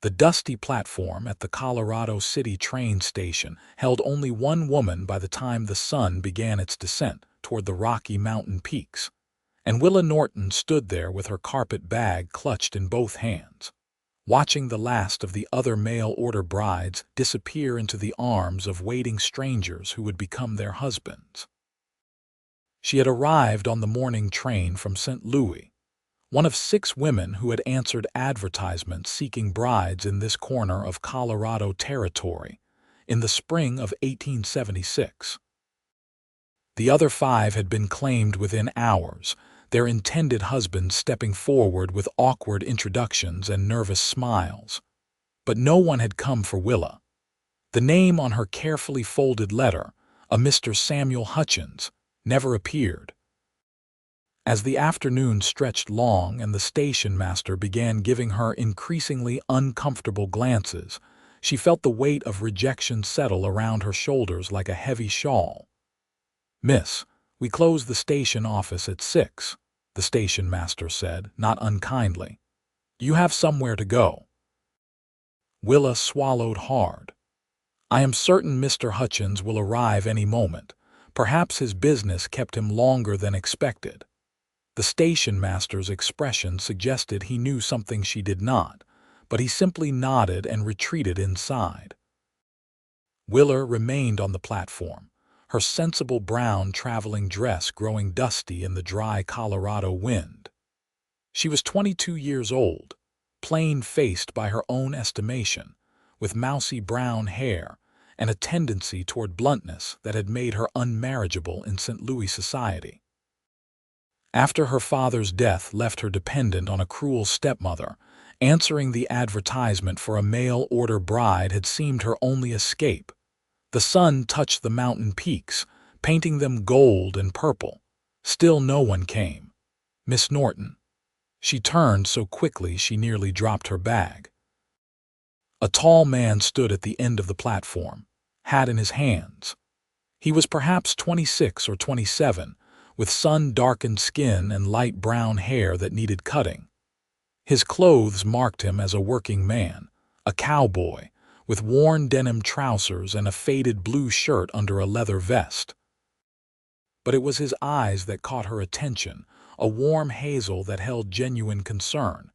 The dusty platform at the Colorado City train station held only one woman by the time the sun began its descent toward the Rocky Mountain peaks, and Willa Norton stood there with her carpet bag clutched in both hands, watching the last of the other mail-order brides disappear into the arms of waiting strangers who would become their husbands. She had arrived on the morning train from St. Louis, one of 6 women who had answered advertisements seeking brides in this corner of Colorado territory in the spring of 1876. The other 5 had been claimed within hours, their intended husbands stepping forward with awkward introductions and nervous smiles. But no one had come for Willa. The name on her carefully folded letter, a Mr. Samuel Hutchins, never appeared. As the afternoon stretched long and the station master began giving her increasingly uncomfortable glances, she felt the weight of rejection settle around her shoulders like a heavy shawl. "Miss, we close the station office at 6, the station master said, not unkindly. "You have somewhere to go." Willa swallowed hard. "I am certain Mr. Hutchins will arrive any moment. Perhaps his business kept him longer than expected." The station master's expression suggested he knew something she did not, but he simply nodded and retreated inside. Willa remained on the platform, her sensible brown traveling dress growing dusty in the dry Colorado wind. She was 22 years old, plain-faced by her own estimation, with mousy brown hair and a tendency toward bluntness that had made her unmarriageable in St. Louis society. After her father's death left her dependent on a cruel stepmother, answering the advertisement for a mail-order bride had seemed her only escape. The sun touched the mountain peaks, painting them gold and purple. Still no one came. Miss Norton. She turned so quickly she nearly dropped her bag. A tall man stood at the end of the platform, hat in his hands. He was perhaps 26 or 27, with sun-darkened skin and light brown hair that needed cutting. His clothes marked him as a working man, a cowboy, with worn denim trousers and a faded blue shirt under a leather vest. But it was his eyes that caught her attention, a warm hazel that held genuine concern.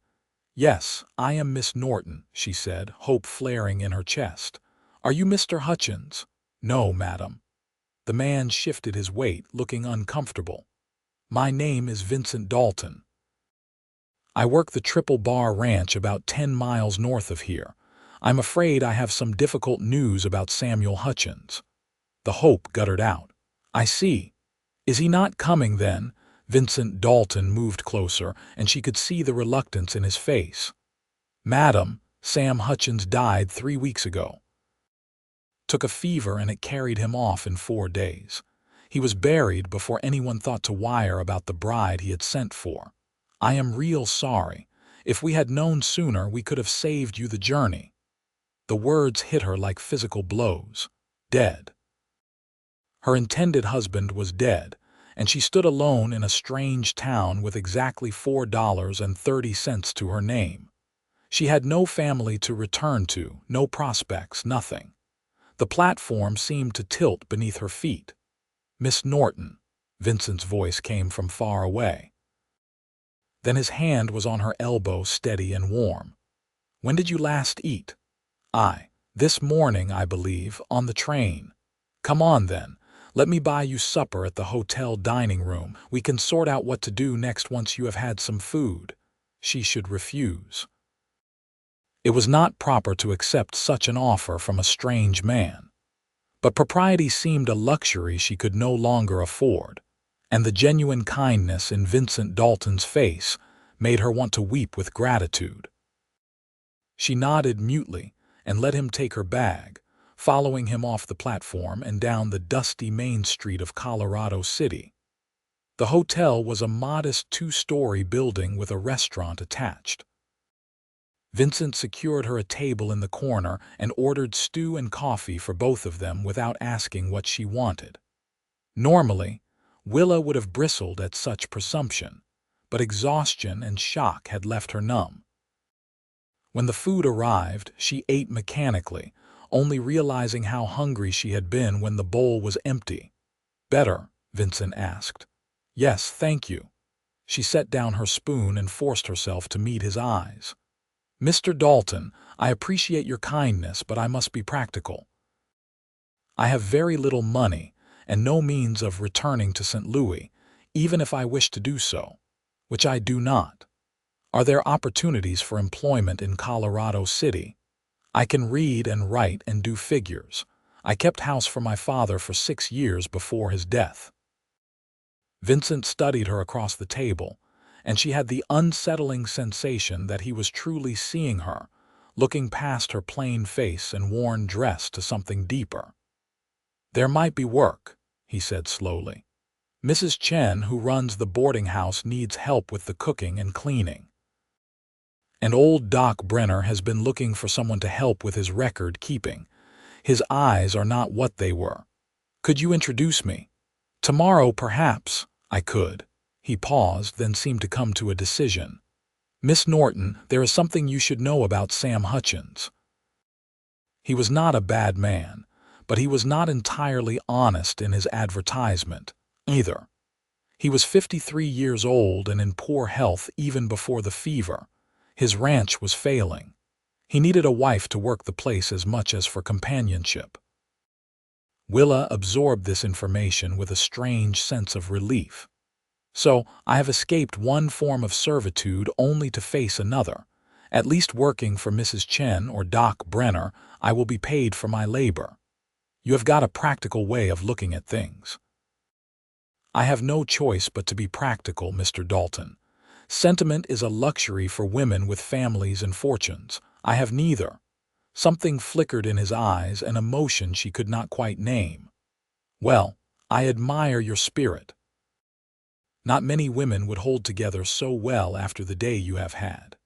"Yes, I am Miss Norton," she said, hope flaring in her chest. "Are you Mr. Hutchins?" "No, madam." The man shifted his weight, looking uncomfortable. "My name is Vincent Dalton. I work the Triple Bar Ranch about 10 miles north of here. I'm afraid I have some difficult news about Samuel Hutchins." The hope guttered out. "I see. Is he not coming then?" Vincent Dalton moved closer, and she could see the reluctance in his face. "Madam, Sam Hutchins died 3 weeks ago. Took a fever and it carried him off in 4 days. He was buried before anyone thought to wire about the bride he had sent for. I am real sorry. If we had known sooner, we could have saved you the journey." The words hit her like physical blows. Dead. Her intended husband was dead, and she stood alone in a strange town with exactly $4.30 to her name. She had no family to return to, no prospects, nothing. The platform seemed to tilt beneath her feet. "Miss Norton," Vincent's voice came from far away. Then his hand was on her elbow, steady and warm. "When did you last eat?" This morning, I believe, on the train." "Come on, then. Let me buy you supper at the hotel dining room. We can sort out what to do next once you have had some food." She should refuse. It was not proper to accept such an offer from a strange man. But propriety seemed a luxury she could no longer afford, and the genuine kindness in Vincent Dalton's face made her want to weep with gratitude. She nodded mutely and let him take her bag, following him off the platform and down the dusty main street of Colorado City. The hotel was a modest 2-story building with a restaurant attached. Vincent secured her a table in the corner and ordered stew and coffee for both of them without asking what she wanted. Normally, Willa would have bristled at such presumption, but exhaustion and shock had left her numb. When the food arrived, she ate mechanically, only realizing how hungry she had been when the bowl was empty. "Better?" Vincent asked. "Yes, thank you." She set down her spoon and forced herself to meet his eyes. "Mr. Dalton, I appreciate your kindness, but I must be practical. I have very little money and no means of returning to St. Louis, even if I wish to do so, which I do not. Are there opportunities for employment in Colorado City? I can read and write and do figures. I kept house for my father for 6 years before his death." Vincent studied her across the table, and she had the unsettling sensation that he was truly seeing her, looking past her plain face and worn dress to something deeper. "There might be work," he said slowly. "Mrs. Chen, who runs the boarding house, needs help with the cooking and cleaning. And old Doc Brenner has been looking for someone to help with his record keeping. His eyes are not what they were. Could you introduce me? Tomorrow, perhaps." "I could." He paused, then seemed to come to a decision. "Miss Norton, there is something you should know about Sam Hutchins. He was not a bad man, but he was not entirely honest in his advertisement, either. He was 53 years old and in poor health even before the fever. His ranch was failing. He needed a wife to work the place as much as for companionship." Willa absorbed this information with a strange sense of relief. "So, I have escaped one form of servitude only to face another. At least working for Mrs. Chen or Doc Brenner, I will be paid for my labor. You have got a practical way of looking at things." "I have no choice but to be practical, Mr. Dalton. Sentiment is a luxury for women with families and fortunes. I have neither." Something flickered in his eyes, an emotion she could not quite name. "Well, I admire your spirit. Not many women would hold together so well after the day you have had."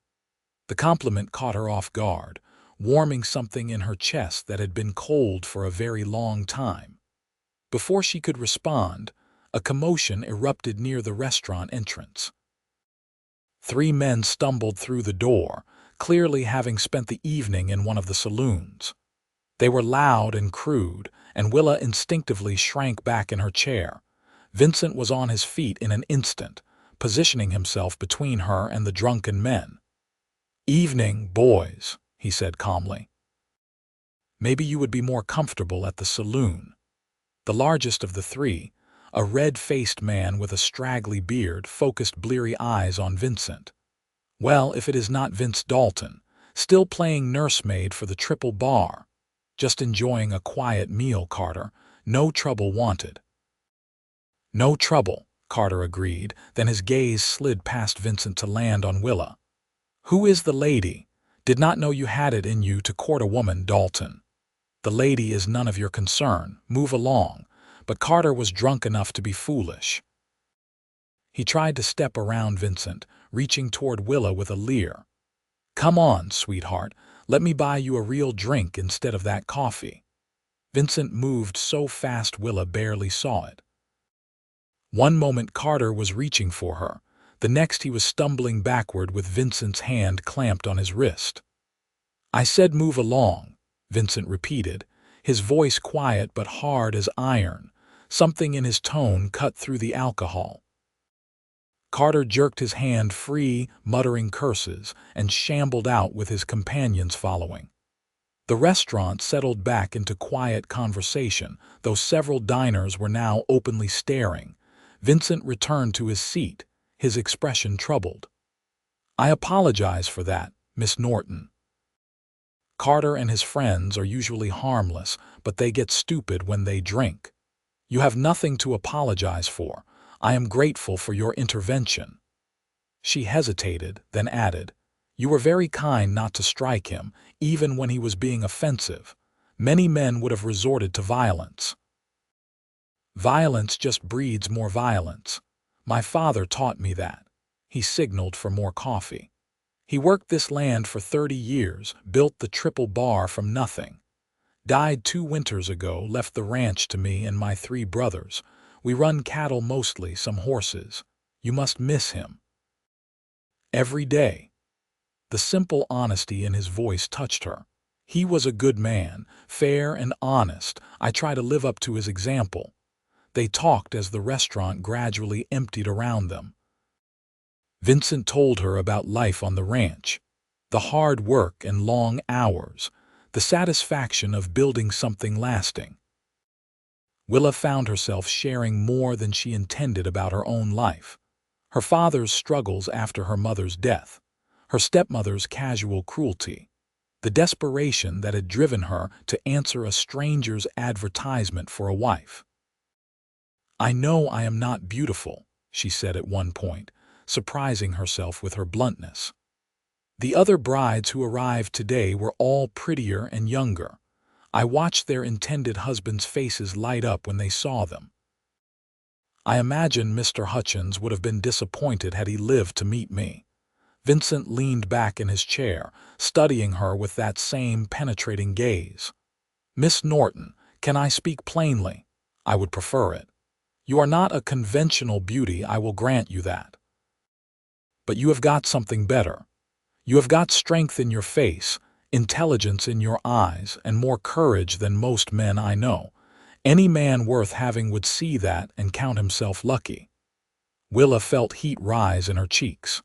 The compliment caught her off guard, warming something in her chest that had been cold for a very long time. Before she could respond, a commotion erupted near the restaurant entrance. 3 men stumbled through the door, clearly having spent the evening in one of the saloons. They were loud and crude, and Willa instinctively shrank back in her chair. Vincent was on his feet in an instant, positioning himself between her and the drunken men. "Evening, boys," he said calmly. "Maybe you would be more comfortable at the saloon." The largest of the 3, a red-faced man with a straggly beard, focused bleary eyes on Vincent. "Well, if it is not Vince Dalton, still playing nursemaid for the Triple Bar. Just enjoying a quiet meal, Carter. No trouble wanted." "No trouble," Carter agreed, then his gaze slid past Vincent to land on Willa. "Who is the lady? Did not know you had it in you to court a woman, Dalton. The lady is none of your concern. Move along." But Carter was drunk enough to be foolish. He tried to step around Vincent, reaching toward Willa with a leer. "Come on, sweetheart. Let me buy you a real drink instead of that coffee." Vincent moved so fast Willa barely saw it. One moment Carter was reaching for her. The next he was stumbling backward with Vincent's hand clamped on his wrist. "I said move along," Vincent repeated, his voice quiet but hard as iron. Something in his tone cut through the alcohol. Carter jerked his hand free, muttering curses, and shambled out with his companions following. The restaurant settled back into quiet conversation, though several diners were now openly staring. Vincent returned to his seat, his expression troubled. "I apologize for that, Miss Norton. Carter and his friends are usually harmless, but they get stupid when they drink. You have nothing to apologize for. I am grateful for your intervention." She hesitated, then added, "You were very kind not to strike him, even when he was being offensive. Many men would have resorted to violence." "Violence just breeds more violence. My father taught me that." He signaled for more coffee. "He worked this land for 30 years, built the Triple Bar from nothing. Died 2 winters ago, left the ranch to me and my 3 brothers. We run cattle mostly, some horses. You must miss him." "Every day." The simple honesty in his voice touched her. He was a good man, fair and honest. I try to live up to his example. They talked as the restaurant gradually emptied around them. Vincent told her about life on the ranch, the hard work and long hours, the satisfaction of building something lasting. Willa found herself sharing more than she intended about her own life. Her father's struggles after her mother's death, her stepmother's casual cruelty, the desperation that had driven her to answer a stranger's advertisement for a wife. "I know I am not beautiful," she said at one point, surprising herself with her bluntness. "The other brides who arrived today were all prettier and younger. I watched their intended husbands' faces light up when they saw them. I imagine Mr. Hutchins would have been disappointed had he lived to meet me." Vincent leaned back in his chair, studying her with that same penetrating gaze. "Miss Norton, can I speak plainly? I would prefer it. You are not a conventional beauty, I will grant you that. But you have got something better. You have got strength in your face, intelligence in your eyes, and more courage than most men I know. Any man worth having would see that and count himself lucky." Willa felt heat rise in her cheeks.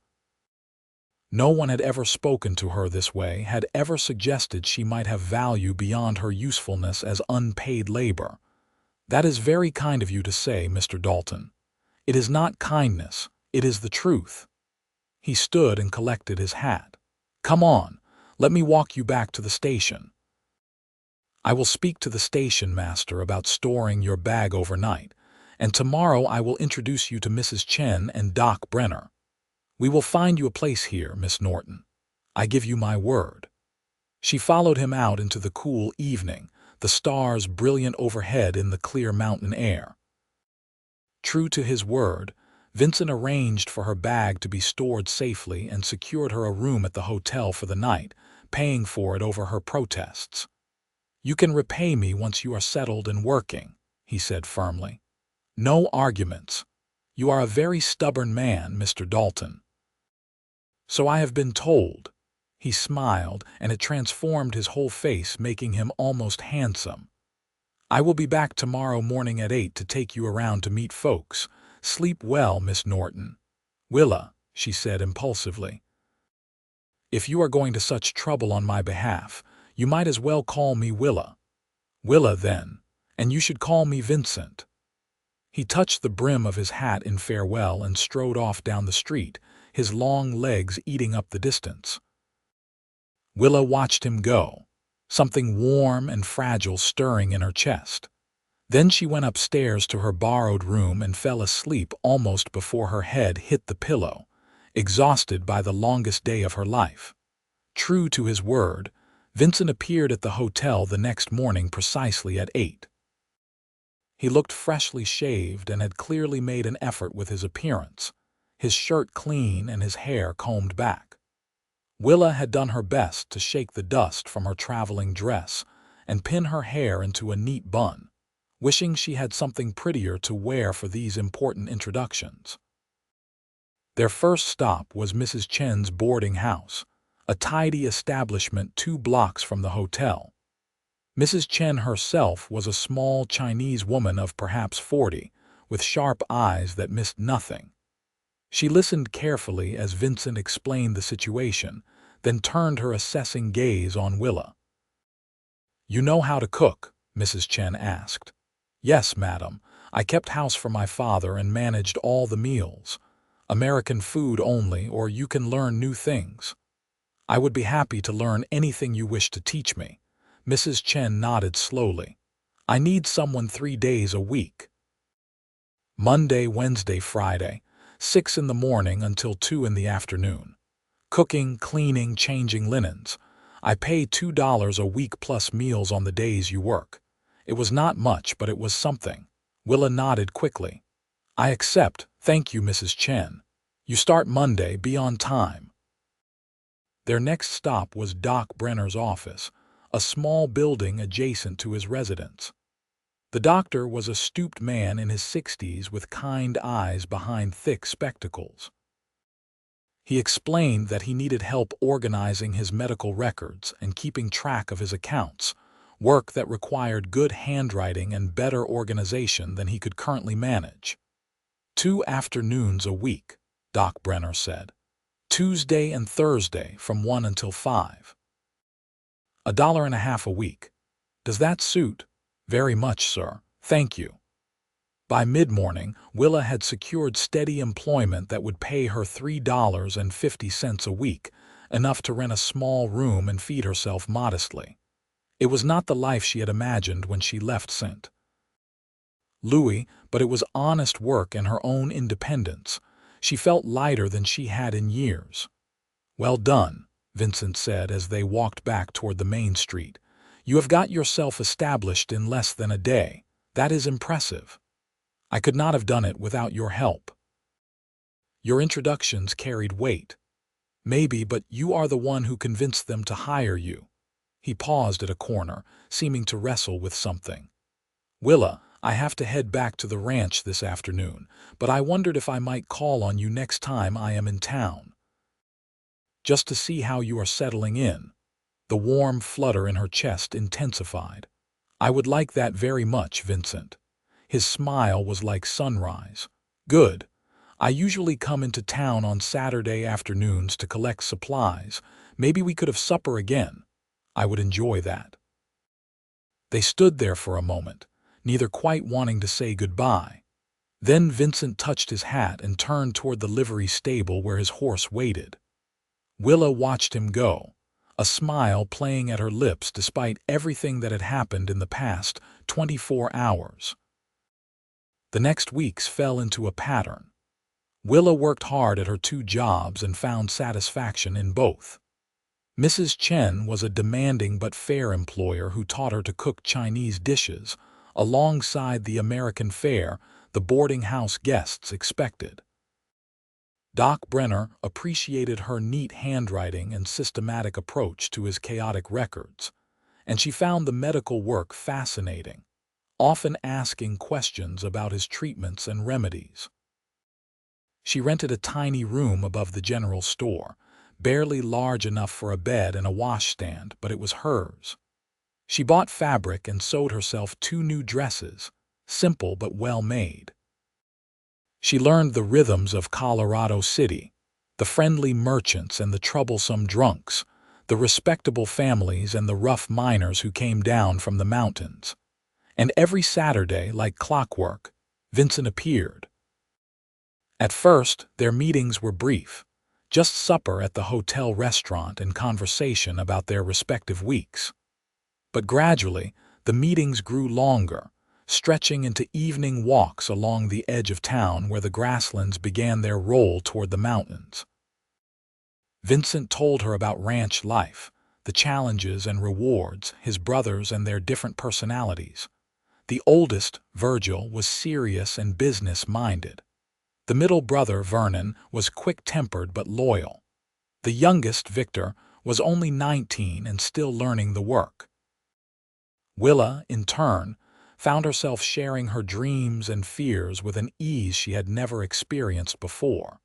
No one had ever spoken to her this way, had ever suggested she might have value beyond her usefulness as unpaid labor. "That is very kind of you to say, Mr. Dalton. It is not kindness, it is the truth." He stood and collected his hat. "Come on, let me walk you back to the station. I will speak to the station master about storing your bag overnight, and tomorrow I will introduce you to Mrs. Chen and Doc Brenner. We will find you a place here, Miss Norton. I give you my word." She followed him out into the cool evening, the stars brilliant overhead in the clear mountain air. True to his word, Vincent arranged for her bag to be stored safely and secured her a room at the hotel for the night, paying for it over her protests. "You can repay me once you are settled and working," he said firmly. "No arguments. You are a very stubborn man, Mr. Dalton." "So I have been told." He smiled, and it transformed his whole face, making him almost handsome. "I will be back tomorrow morning at 8 to take you around to meet folks. Sleep well, Miss Norton." "Willa," she said impulsively, "if you are going to such trouble on my behalf, you might as well call me Willa." "Willa, then, and you should call me Vincent." He touched the brim of his hat in farewell and strode off down the street, his long legs eating up the distance. Willa watched him go, something warm and fragile stirring in her chest. Then she went upstairs to her borrowed room and fell asleep almost before her head hit the pillow, exhausted by the longest day of her life. True to his word, Vincent appeared at the hotel the next morning precisely at 8. He looked freshly shaved and had clearly made an effort with his appearance, his shirt clean and his hair combed back. Willa had done her best to shake the dust from her traveling dress and pin her hair into a neat bun, wishing she had something prettier to wear for these important introductions. Their first stop was Mrs. Chen's boarding house, a tidy establishment 2 blocks from the hotel. Mrs. Chen herself was a small Chinese woman of perhaps 40, with sharp eyes that missed nothing. She listened carefully as Vincent explained the situation, then turned her assessing gaze on Willa. "You know how to cook?" Mrs. Chen asked. "Yes, madam. I kept house for my father and managed all the meals. American food only, or you can learn new things." "I would be happy to learn anything you wish to teach me." Mrs. Chen nodded slowly. "I need someone 3 days a week. Monday, Wednesday, Friday, 6 in the morning until 2 in the afternoon. Cooking, cleaning, changing linens. I pay $2 a week plus meals on the days you work." It was not much, but it was something. Willa nodded quickly. "I accept, thank you, Mrs. Chen. You start Monday, be on time." Their next stop was Doc Brenner's office, a small building adjacent to his residence. The doctor was a stooped man in his 60s with kind eyes behind thick spectacles. He explained that he needed help organizing his medical records and keeping track of his accounts, work that required good handwriting and better organization than he could currently manage. 2 afternoons a week, Doc Brenner said. Tuesday and Thursday from 1 until 5. $1.50 a week. Does that suit? Very much, sir. Thank you. By mid-morning, Willa had secured steady employment that would pay her $3.50 a week, enough to rent a small room and feed herself modestly. It was not the life she had imagined when she left St. Louis, but it was honest work and her own independence. She felt lighter than she had in years. "Well done," Vincent said as they walked back toward the main street. "You have got yourself established in less than a day. That is impressive. I could not have done it without your help. Your introductions carried weight. Maybe, but you are the one who convinced them to hire you." He paused at a corner, seeming to wrestle with something. "Willa, I have to head back to the ranch this afternoon, but I wondered if I might call on you next time I am in town. Just to see how you are settling in." The warm flutter in her chest intensified. "I would like that very much, Vincent." His smile was like sunrise. "Good. I usually come into town on Saturday afternoons to collect supplies. Maybe we could have supper again. I would enjoy that." They stood there for a moment, neither quite wanting to say goodbye. Then Vincent touched his hat and turned toward the livery stable where his horse waited. Willa watched him go, a smile playing at her lips despite everything that had happened in the past 24 hours. The next weeks fell into a pattern. Willa worked hard at her 2 jobs and found satisfaction in both. Mrs. Chen was a demanding but fair employer who taught her to cook Chinese dishes, alongside the American fare the boarding house guests expected. Doc Brenner appreciated her neat handwriting and systematic approach to his chaotic records, and she found the medical work fascinating, often asking questions about his treatments and remedies. She rented a tiny room above the general store, barely large enough for a bed and a washstand, but it was hers. She bought fabric and sewed herself 2 new dresses, simple but well made. She learned the rhythms of Colorado City, the friendly merchants and the troublesome drunks, the respectable families and the rough miners who came down from the mountains. And every Saturday, like clockwork, Vincent appeared. At first, their meetings were brief, just supper at the hotel restaurant and conversation about their respective weeks. But gradually, the meetings grew longer, stretching into evening walks along the edge of town where the grasslands began their roll toward the mountains. Vincent told her about ranch life, the challenges and rewards, his brothers and their different personalities. The oldest, Virgil, was serious and business-minded. The middle brother, Vernon, was quick-tempered but loyal. The youngest, Victor, was only 19 and still learning the work. Willa, in turn, found herself sharing her dreams and fears with an ease she had never experienced before.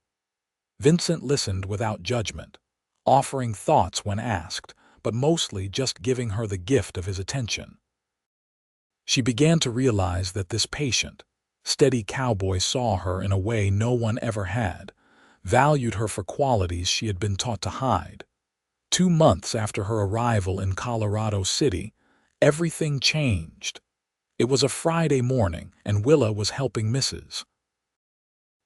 Vincent listened without judgment, offering thoughts when asked, but mostly just giving her the gift of his attention. She began to realize that this patient, steady cowboy saw her in a way no one ever had, valued her for qualities she had been taught to hide. 2 months after her arrival in Colorado City, everything changed. It was a Friday morning, and Willa was helping Mrs.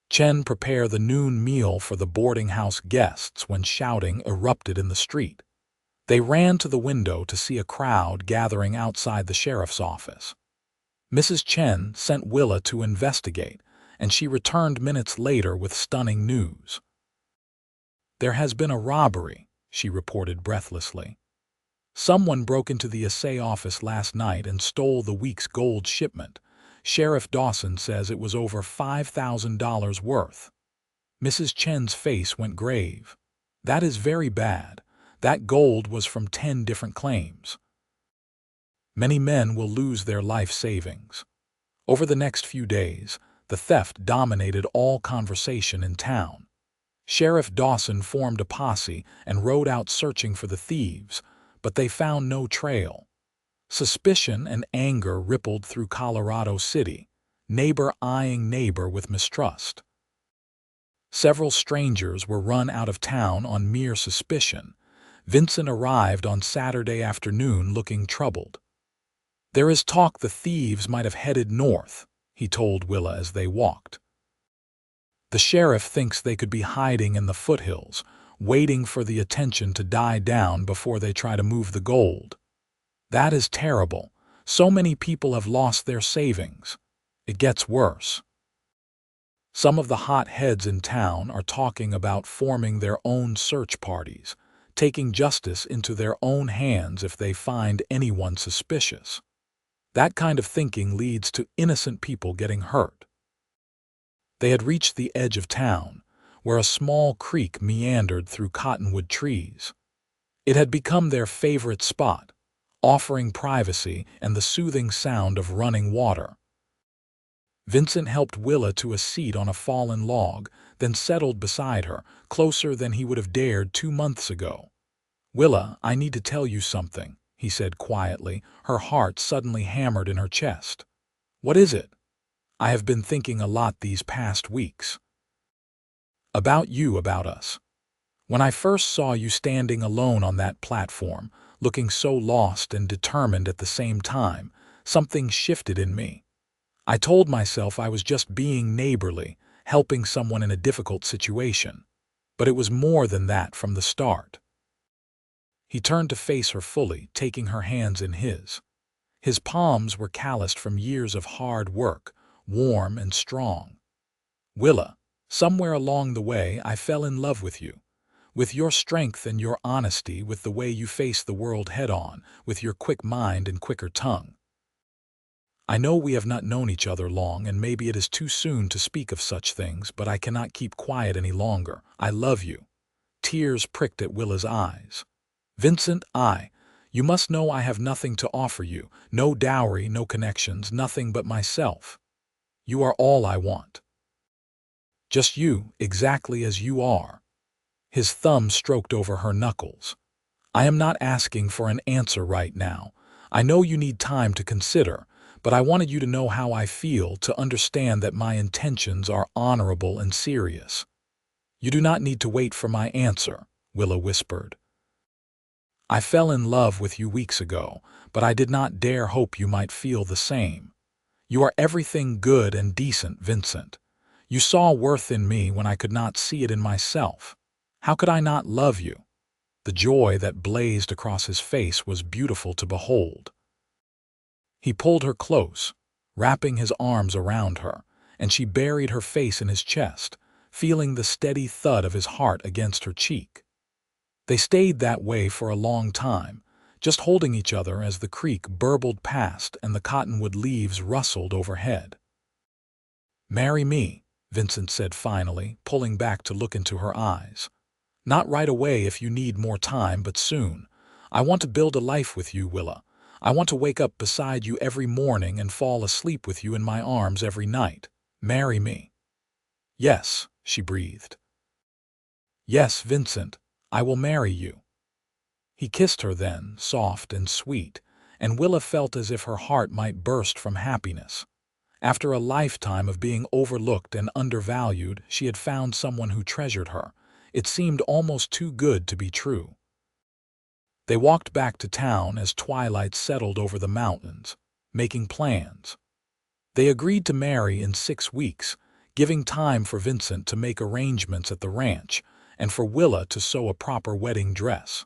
Chen prepare the noon meal for the boarding house guests when shouting erupted in the street. They ran to the window to see a crowd gathering outside the sheriff's office. Mrs. Chen sent Willa to investigate, and she returned minutes later with stunning news. "There has been a robbery," she reported breathlessly. "Someone broke into the assay office last night and stole the week's gold shipment. Sheriff Dawson says it was over $5,000 worth." Mrs. Chen's face went grave. "That is very bad. That gold was from 10 different claims. Many men will lose their life savings." Over the next few days, the theft dominated all conversation in town. Sheriff Dawson formed a posse and rode out searching for the thieves, but they found no trail. Suspicion and anger rippled through Colorado City, neighbor eyeing neighbor with mistrust. Several strangers were run out of town on mere suspicion. Vincent arrived on Saturday afternoon looking troubled. "There is talk the thieves might have headed north," he told Willa as they walked. "The sheriff thinks they could be hiding in the foothills, waiting for the attention to die down before they try to move the gold. That is terrible. So many people have lost their savings. It gets worse. Some of the hot heads in town are talking about forming their own search parties, taking justice into their own hands if they find anyone suspicious. That kind of thinking leads to innocent people getting hurt." They had reached the edge of town, where a small creek meandered through cottonwood trees. It had become their favorite spot, offering privacy and the soothing sound of running water. Vincent helped Willa to a seat on a fallen log, then settled beside her, closer than he would have dared 2 months ago. "Willa, I need to tell you something," he said quietly, her heart suddenly hammered in her chest. "What is it?" "I have been thinking a lot these past weeks. About you, about us. When I first saw you standing alone on that platform, looking so lost and determined at the same time, something shifted in me. I told myself I was just being neighborly, helping someone in a difficult situation. But it was more than that from the start." He turned to face her fully, taking her hands in his. His palms were calloused from years of hard work, warm and strong. "Willa, somewhere along the way I fell in love with you. With your strength and your honesty, with the way you face the world head-on, with your quick mind and quicker tongue. I know we have not known each other long, and maybe it is too soon to speak of such things, but I cannot keep quiet any longer. I love you." Tears pricked at Willa's eyes. "Vincent, you must know I have nothing to offer you, no dowry, no connections, nothing but myself. You are all I want. Just you, exactly as you are." His thumb stroked over her knuckles. "I am not asking for an answer right now. I know you need time to consider, but I wanted you to know how I feel, to understand that my intentions are honorable and serious." "You do not need to wait for my answer," Willa whispered. "I fell in love with you weeks ago, but I did not dare hope you might feel the same. You are everything good and decent, Vincent. You saw worth in me when I could not see it in myself. How could I not love you?" The joy that blazed across his face was beautiful to behold. He pulled her close, wrapping his arms around her, and she buried her face in his chest, feeling the steady thud of his heart against her cheek. They stayed that way for a long time, just holding each other as the creek burbled past and the cottonwood leaves rustled overhead. "Marry me," Vincent said finally, pulling back to look into her eyes. "Not right away if you need more time, but soon. I want to build a life with you, Willa. I want to wake up beside you every morning and fall asleep with you in my arms every night. Marry me." "Yes," she breathed. "Yes, Vincent, I will marry you." He kissed her then, soft and sweet, and Willa felt as if her heart might burst from happiness. After a lifetime of being overlooked and undervalued, she had found someone who treasured her. It seemed almost too good to be true. They walked back to town as twilight settled over the mountains, making plans. They agreed to marry in 6 weeks, giving time for Vincent to make arrangements at the ranch and for Willa to sew a proper wedding dress.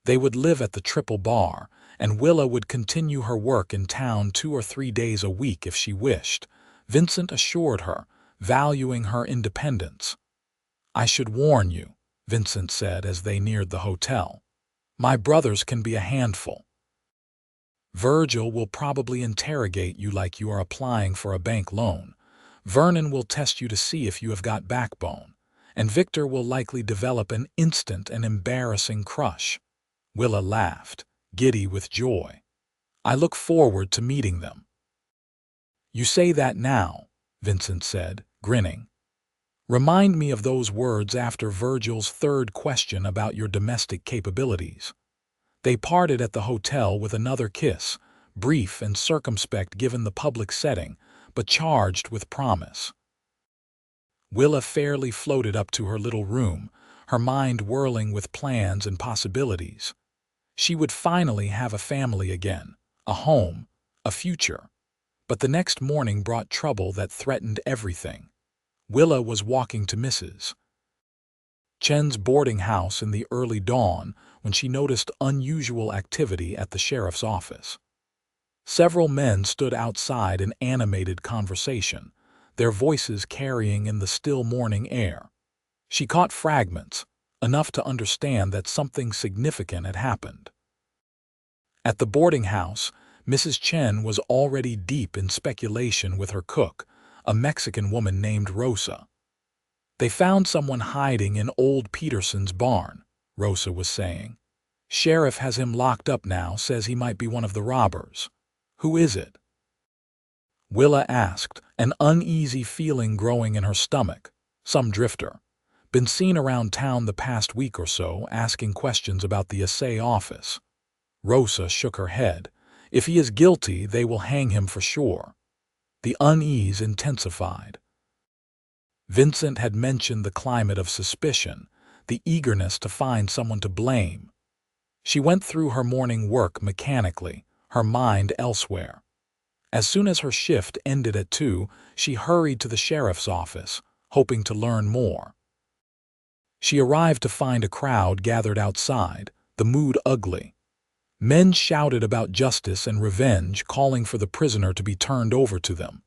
They would live at the Triple Bar, and Willa would continue her work in town 2 or 3 days a week if she wished, Vincent assured her, valuing her independence. "I should warn you," Vincent said as they neared the hotel. "My brothers can be a handful. Virgil will probably interrogate you like you are applying for a bank loan. Vernon will test you to see if you have got backbone. And Victor will likely develop an instant and embarrassing crush." Willa laughed, giddy with joy. "I look forward to meeting them." "You say that now," Vincent said, grinning. Remind me of those words after Virgil's third question about your domestic capabilities. They parted at the hotel with another kiss, brief and circumspect given the public setting, but charged with promise. Willa fairly floated up to her little room, her mind whirling with plans and possibilities. She would finally have a family again, a home, a future. But the next morning brought trouble that threatened everything. Willa was walking to Mrs. Chen's boarding house in the early dawn when she noticed unusual activity at the sheriff's office. Several men stood outside in animated conversation, their voices carrying in the still morning air. She caught fragments, enough to understand that something significant had happened. At the boarding house, Mrs. Chen was already deep in speculation with her cook, a Mexican woman named Rosa. They found someone hiding in old Peterson's barn, Rosa was saying. Sheriff has him locked up now, says he might be one of the robbers. Who is it? Willa asked, an uneasy feeling growing in her stomach. Some drifter. Been seen around town the past week or so, asking questions about the assay office. Rosa shook her head. If he is guilty, they will hang him for sure. The unease intensified. Vincent had mentioned the climate of suspicion, the eagerness to find someone to blame. She went through her morning work mechanically, her mind elsewhere. As soon as her shift ended at 2, she hurried to the sheriff's office, hoping to learn more. She arrived to find a crowd gathered outside, the mood ugly. Men shouted about justice and revenge, calling for the prisoner to be turned over to them.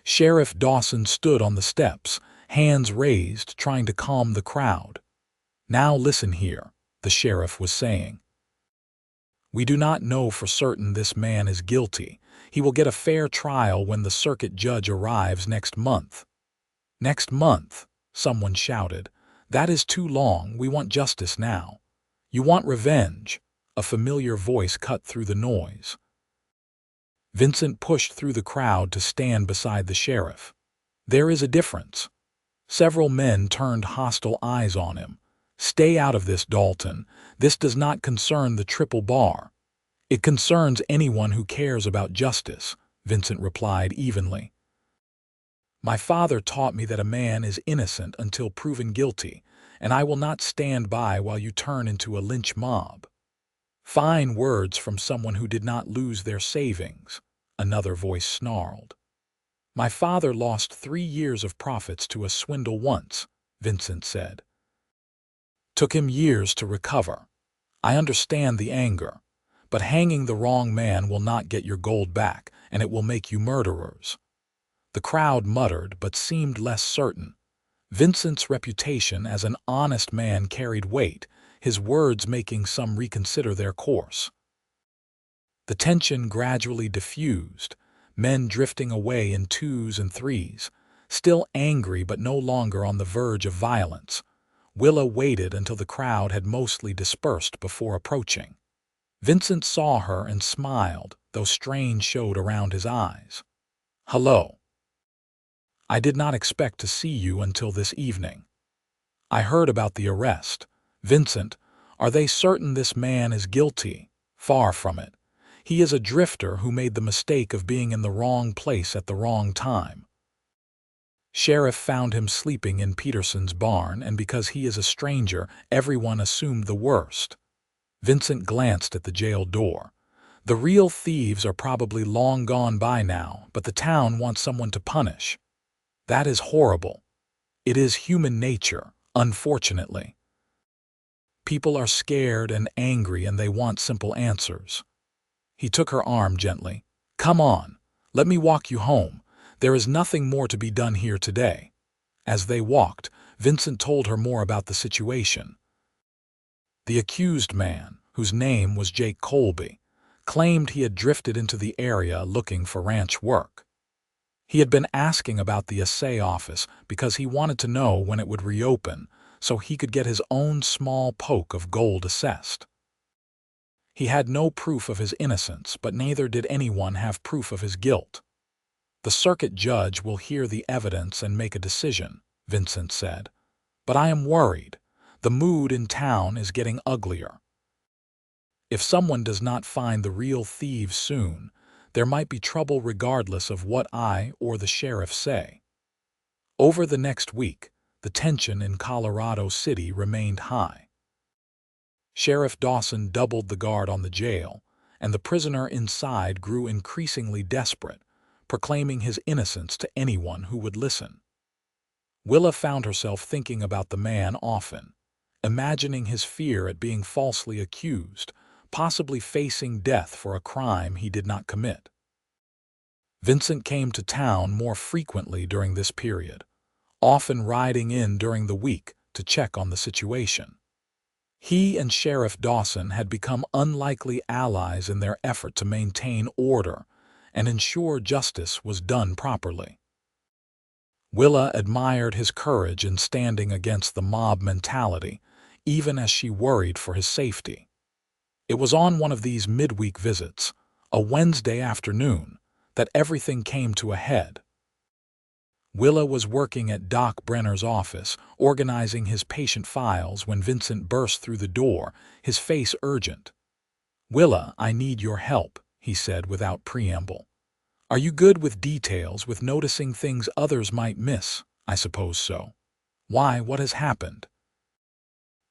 Sheriff Dawson stood on the steps, hands raised, trying to calm the crowd. Now listen here, the sheriff was saying. We do not know for certain this man is guilty. He will get a fair trial when the circuit judge arrives next month. Next month, someone shouted. That is too long. We want justice now. You want revenge. A familiar voice cut through the noise. Vincent pushed through the crowd to stand beside the sheriff. There is a difference. Several men turned hostile eyes on him. Stay out of this, Dalton. This does not concern the triple bar. It concerns anyone who cares about justice, Vincent replied evenly. My father taught me that a man is innocent until proven guilty, and I will not stand by while you turn into a lynch mob. Fine words from someone who did not lose their savings, another voice snarled. My father lost 3 years of profits to a swindle once, Vincent said. Took him years to recover. I understand the anger, but hanging the wrong man will not get your gold back, and it will make you murderers. The crowd muttered but seemed less certain. Vincent's reputation as an honest man carried weight, his words making some reconsider their course. The tension gradually diffused, men drifting away in 2s and 3s, still angry but no longer on the verge of violence. Willa waited until the crowd had mostly dispersed before approaching. Vincent saw her and smiled, though strain showed around his eyes. Hello. I did not expect to see you until this evening. I heard about the arrest. Vincent, are they certain this man is guilty? Far from it. He is a drifter who made the mistake of being in the wrong place at the wrong time. Sheriff found him sleeping in Peterson's barn, and because he is a stranger, everyone assumed the worst. Vincent glanced at the jail door. The real thieves are probably long gone by now, but the town wants someone to punish. That is horrible. It is human nature, unfortunately. People are scared and angry and they want simple answers. He took her arm gently. Come on, let me walk you home. There is nothing more to be done here today. As they walked, Vincent told her more about the situation. The accused man, whose name was Jake Colby, claimed he had drifted into the area looking for ranch work. He had been asking about the assay office because he wanted to know when it would reopen so he could get his own small poke of gold assessed. He had no proof of his innocence, but neither did anyone have proof of his guilt. The circuit judge will hear the evidence and make a decision. Vincent said. "But I am worried. The mood in town is getting uglier. If someone does not find the real thieves soon, there might be trouble regardless of what I or the sheriff say." Over the next week, the tension in Colorado City remained high. Sheriff Dawson doubled the guard on the jail, and the prisoner inside grew increasingly desperate, proclaiming his innocence to anyone who would listen. Willa found herself thinking about the man often, imagining his fear at being falsely accused, possibly facing death for a crime he did not commit. Vincent came to town more frequently during this period, often riding in during the week to check on the situation. He and Sheriff Dawson had become unlikely allies in their effort to maintain order and ensure justice was done properly. Willa admired his courage in standing against the mob mentality, even as she worried for his safety. It was on one of these midweek visits, a Wednesday afternoon, that everything came to a head. Willa was working at Doc Brenner's office, organizing his patient files when Vincent burst through the door, his face urgent. "Willa, I need your help," he said without preamble. "Are you good with details, with noticing things others might miss?" "I suppose so." "Why, what has happened?"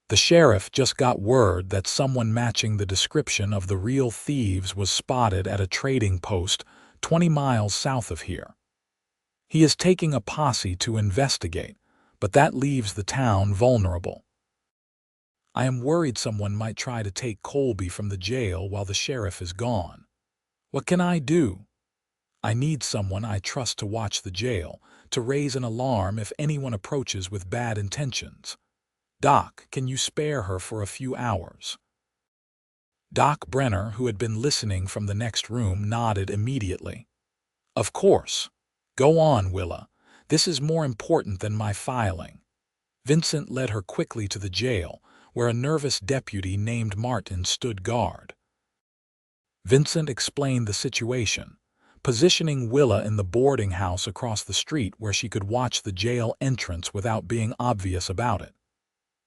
"The sheriff just got word that someone matching the description of the real thieves was spotted at a trading post 20 miles south of here. He is taking a posse to investigate, but that leaves the town vulnerable. I am worried someone might try to take Colby from the jail while the sheriff is gone. What can I do? I need someone I trust to watch the jail, to raise an alarm if anyone approaches with bad intentions. Doc, can you spare her for a few hours?" Doc Brenner, who had been listening from the next room, nodded immediately. "Of course. Go on, Willa. This is more important than my filing." Vincent led her quickly to the jail, where a nervous deputy named Martin stood guard. Vincent explained the situation, positioning Willa in the boarding house across the street where she could watch the jail entrance without being obvious about it.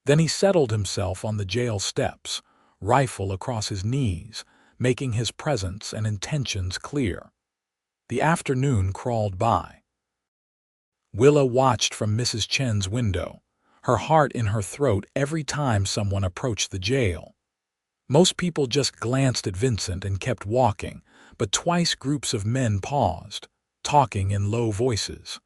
Then he settled himself on the jail steps, rifle across his knees, making his presence and intentions clear. The afternoon crawled by. Willa watched from Mrs. Chen's window, her heart in her throat every time someone approached the jail. Most people just glanced at Vincent and kept walking, but twice groups of men paused, talking in low voices.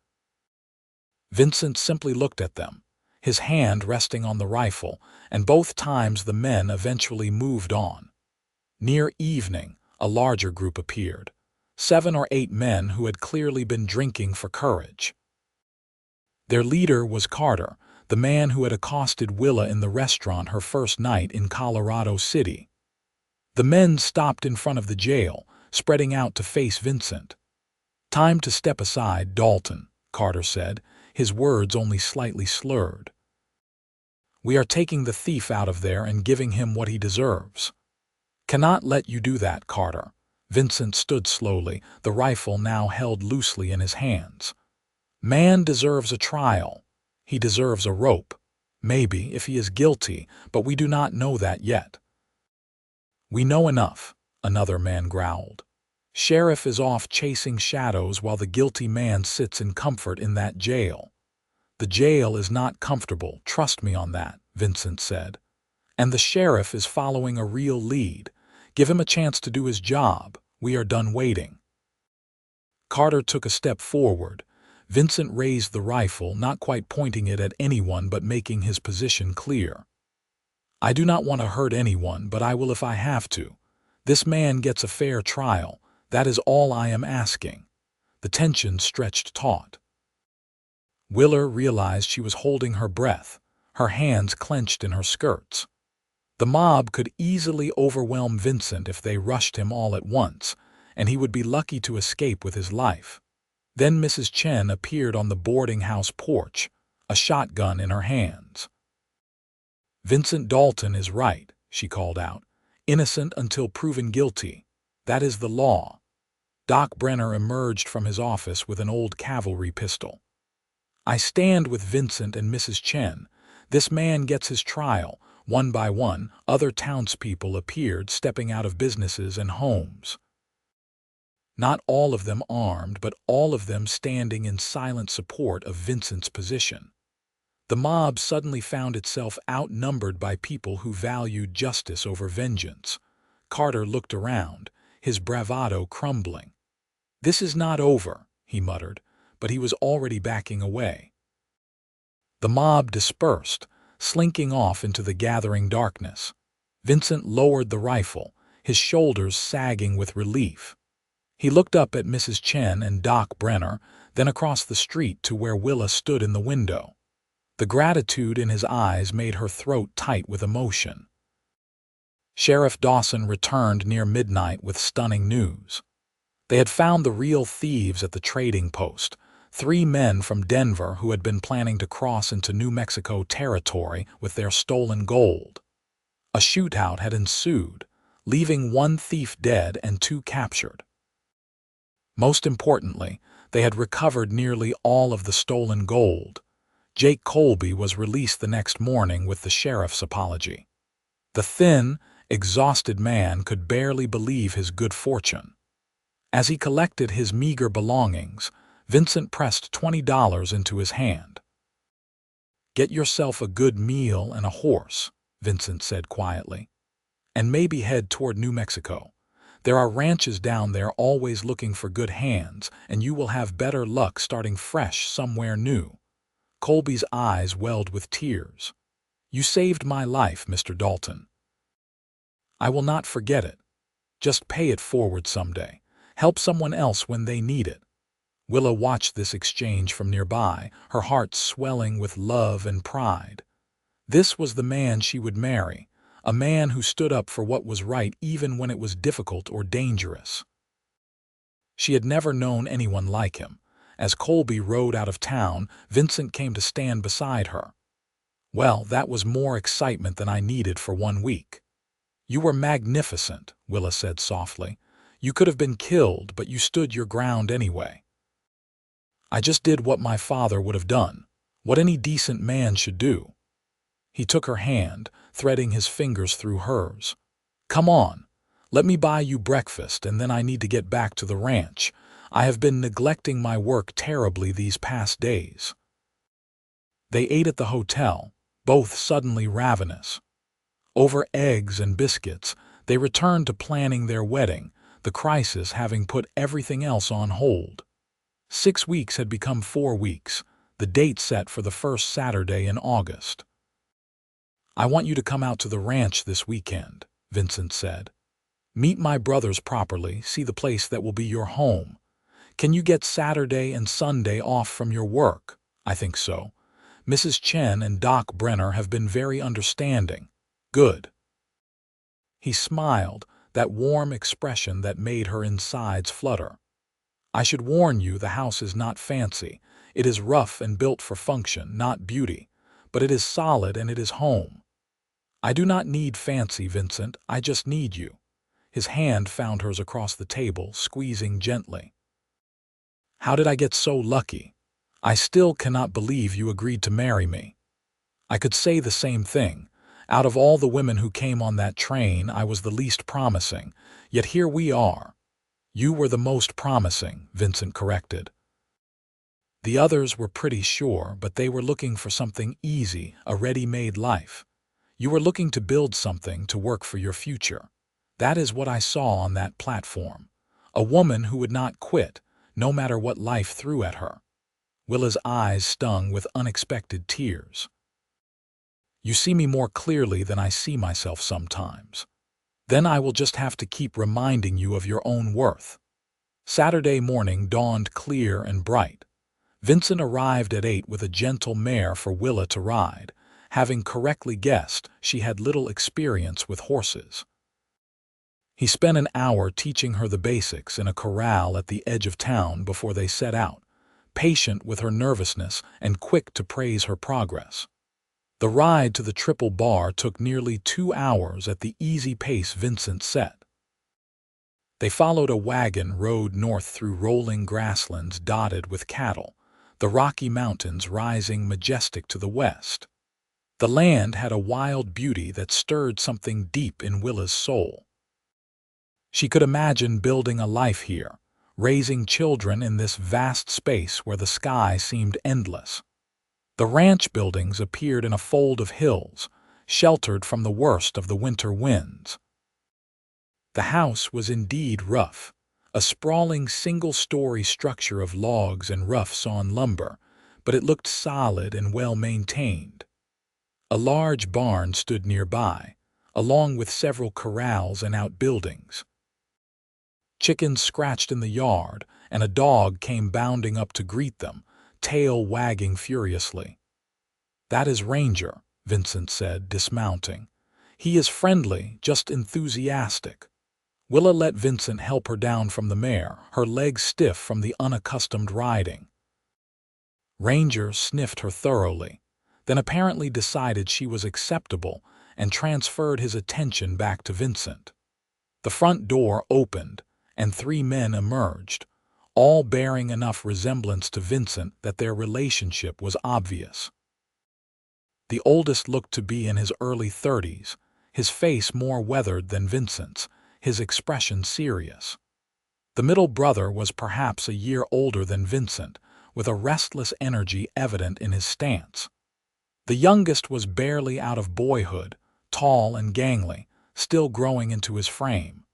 Vincent simply looked at them, his hand resting on the rifle, and both times the men eventually moved on. Near evening, a larger group appeared, 7 or 8 men who had clearly been drinking for courage. Their leader was Carter, the man who had accosted Willa in the restaurant her first night in Colorado City. The men stopped in front of the jail, spreading out to face Vincent. "Time to step aside, Dalton," Carter said, his words only slightly slurred. "We are taking the thief out of there and giving him what he deserves." "Cannot let you do that, Carter." Vincent stood slowly, the rifle now held loosely in his hands. "Man deserves a trial. He deserves a rope. Maybe, if he is guilty, but we do not know that yet." "We know enough," another man growled. "Sheriff is off chasing shadows while the guilty man sits in comfort in that jail." "The jail is not comfortable, trust me on that," Vincent said. "And the sheriff is following a real lead. Give him a chance to do his job. We are done waiting." Carter took a step forward. Vincent raised the rifle, not quite pointing it at anyone but making his position clear. "I do not want to hurt anyone, but I will if I have to. This man gets a fair trial. That is all I am asking." The tension stretched taut. Willa realized she was holding her breath, her hands clenched in her skirts. The mob could easily overwhelm Vincent if they rushed him all at once, and he would be lucky to escape with his life. Then Mrs. Chen appeared on the boarding house porch, a shotgun in her hands. "Vincent Dalton is right," she called out. "Innocent until proven guilty. That is the law." Doc Brenner emerged from his office with an old cavalry pistol. I stand with Vincent and Mrs. Chen. This man gets his trial. One by one, other townspeople appeared, stepping out of businesses and homes. Not all of them armed, but all of them standing in silent support of Vincent's position. The mob suddenly found itself outnumbered by people who valued justice over vengeance. Carter looked around, his bravado crumbling. "This is not over," he muttered, but he was already backing away. The mob dispersed, slinking off into the gathering darkness. Vincent lowered the rifle, his shoulders sagging with relief. He looked up at Mrs. Chen and Doc Brenner, then across the street to where Willa stood in the window. The gratitude in his eyes made her throat tight with emotion. Sheriff Dawson returned near midnight with stunning news. They had found the real thieves at the trading post, 3 men from Denver who had been planning to cross into New Mexico territory with their stolen gold. A shootout had ensued, leaving 1 thief dead and 2 captured. Most importantly, they had recovered nearly all of the stolen gold. Jake Colby was released the next morning with the sheriff's apology. The thin, exhausted man could barely believe his good fortune. As he collected his meager belongings, Vincent pressed $20 into his hand. "Get yourself a good meal and a horse," Vincent said quietly, "and maybe head toward New Mexico. There are ranches down there always looking for good hands, and you will have better luck starting fresh somewhere new." Colby's eyes welled with tears. "You saved my life, Mr. Dalton. I will not forget it. Just pay it forward someday. Help someone else when they need it." Willa watched this exchange from nearby, her heart swelling with love and pride. This was the man she would marry, a man who stood up for what was right even when it was difficult or dangerous. She had never known anyone like him. As Colby rode out of town, Vincent came to stand beside her. "Well, that was more excitement than I needed for 1 week." "You were magnificent," Willa said softly. "You could have been killed, but you stood your ground anyway." "I just did what my father would have done, what any decent man should do." He took her hand, threading his fingers through hers. "Come on, let me buy you breakfast, and then I need to get back to the ranch. I have been neglecting my work terribly these past days." They ate at the hotel, both suddenly ravenous. Over eggs and biscuits, they returned to planning their wedding, the crisis having put everything else on hold. 6 weeks had become 4 weeks, the date set for the first Saturday in August. "I want you to come out to the ranch this weekend," Vincent said. "Meet my brothers properly, see the place that will be your home. Can you get Saturday and Sunday off from your work?" "I think so. Mrs. Chen and Doc Brenner have been very understanding." "Good." He smiled, that warm expression that made her insides flutter. "I should warn you, the house is not fancy. It is rough and built for function, not beauty. But it is solid and it is home." "I do not need fancy, Vincent. I just need you." His hand found hers across the table, squeezing gently. "How did I get so lucky? I still cannot believe you agreed to marry me." "I could say the same thing. Out of all the women who came on that train, I was the least promising. Yet here we are." "You were the most promising," Vincent corrected. "The others were pretty sure, but they were looking for something easy, a ready-made life. You were looking to build something to work for your future. That is what I saw on that platform. A woman who would not quit, no matter what life threw at her." Willa's eyes stung with unexpected tears. "You see me more clearly than I see myself sometimes. Then I will just have to keep reminding you of your own worth." Saturday morning dawned clear and bright. Vincent arrived at 8 with a gentle mare for Willa to ride. Having correctly guessed, she had little experience with horses. He spent an hour teaching her the basics in a corral at the edge of town before they set out, patient with her nervousness and quick to praise her progress. The ride to the Triple Bar took nearly 2 hours at the easy pace Vincent set. They followed a wagon road north through rolling grasslands dotted with cattle. the Rocky Mountains rising majestic to the west. The land had a wild beauty that stirred something deep in Willa's soul. She could imagine building a life here, raising children in this vast space where the sky seemed endless. The ranch buildings appeared in a fold of hills, sheltered from the worst of the winter winds. The house was indeed rough, a sprawling single-story structure of logs and rough-sawn lumber, but it looked solid and well-maintained. A large barn stood nearby, along with several corrals and outbuildings. Chickens scratched in the yard, and a dog came bounding up to greet them, tail wagging furiously. "That is Ranger," Vincent said, dismounting. "He is friendly, just enthusiastic." Willa let Vincent help her down from the mare, her legs stiff from the unaccustomed riding. Ranger sniffed her thoroughly, then apparently decided she was acceptable and transferred his attention back to Vincent. The front door opened, and 3 men emerged, all bearing enough resemblance to Vincent that their relationship was obvious. The oldest looked to be in his early 30s, his face more weathered than Vincent's, his expression serious. The middle brother was perhaps a year older than Vincent, with a restless energy evident in his stance. The youngest was barely out of boyhood, tall and gangly, still growing into his frame.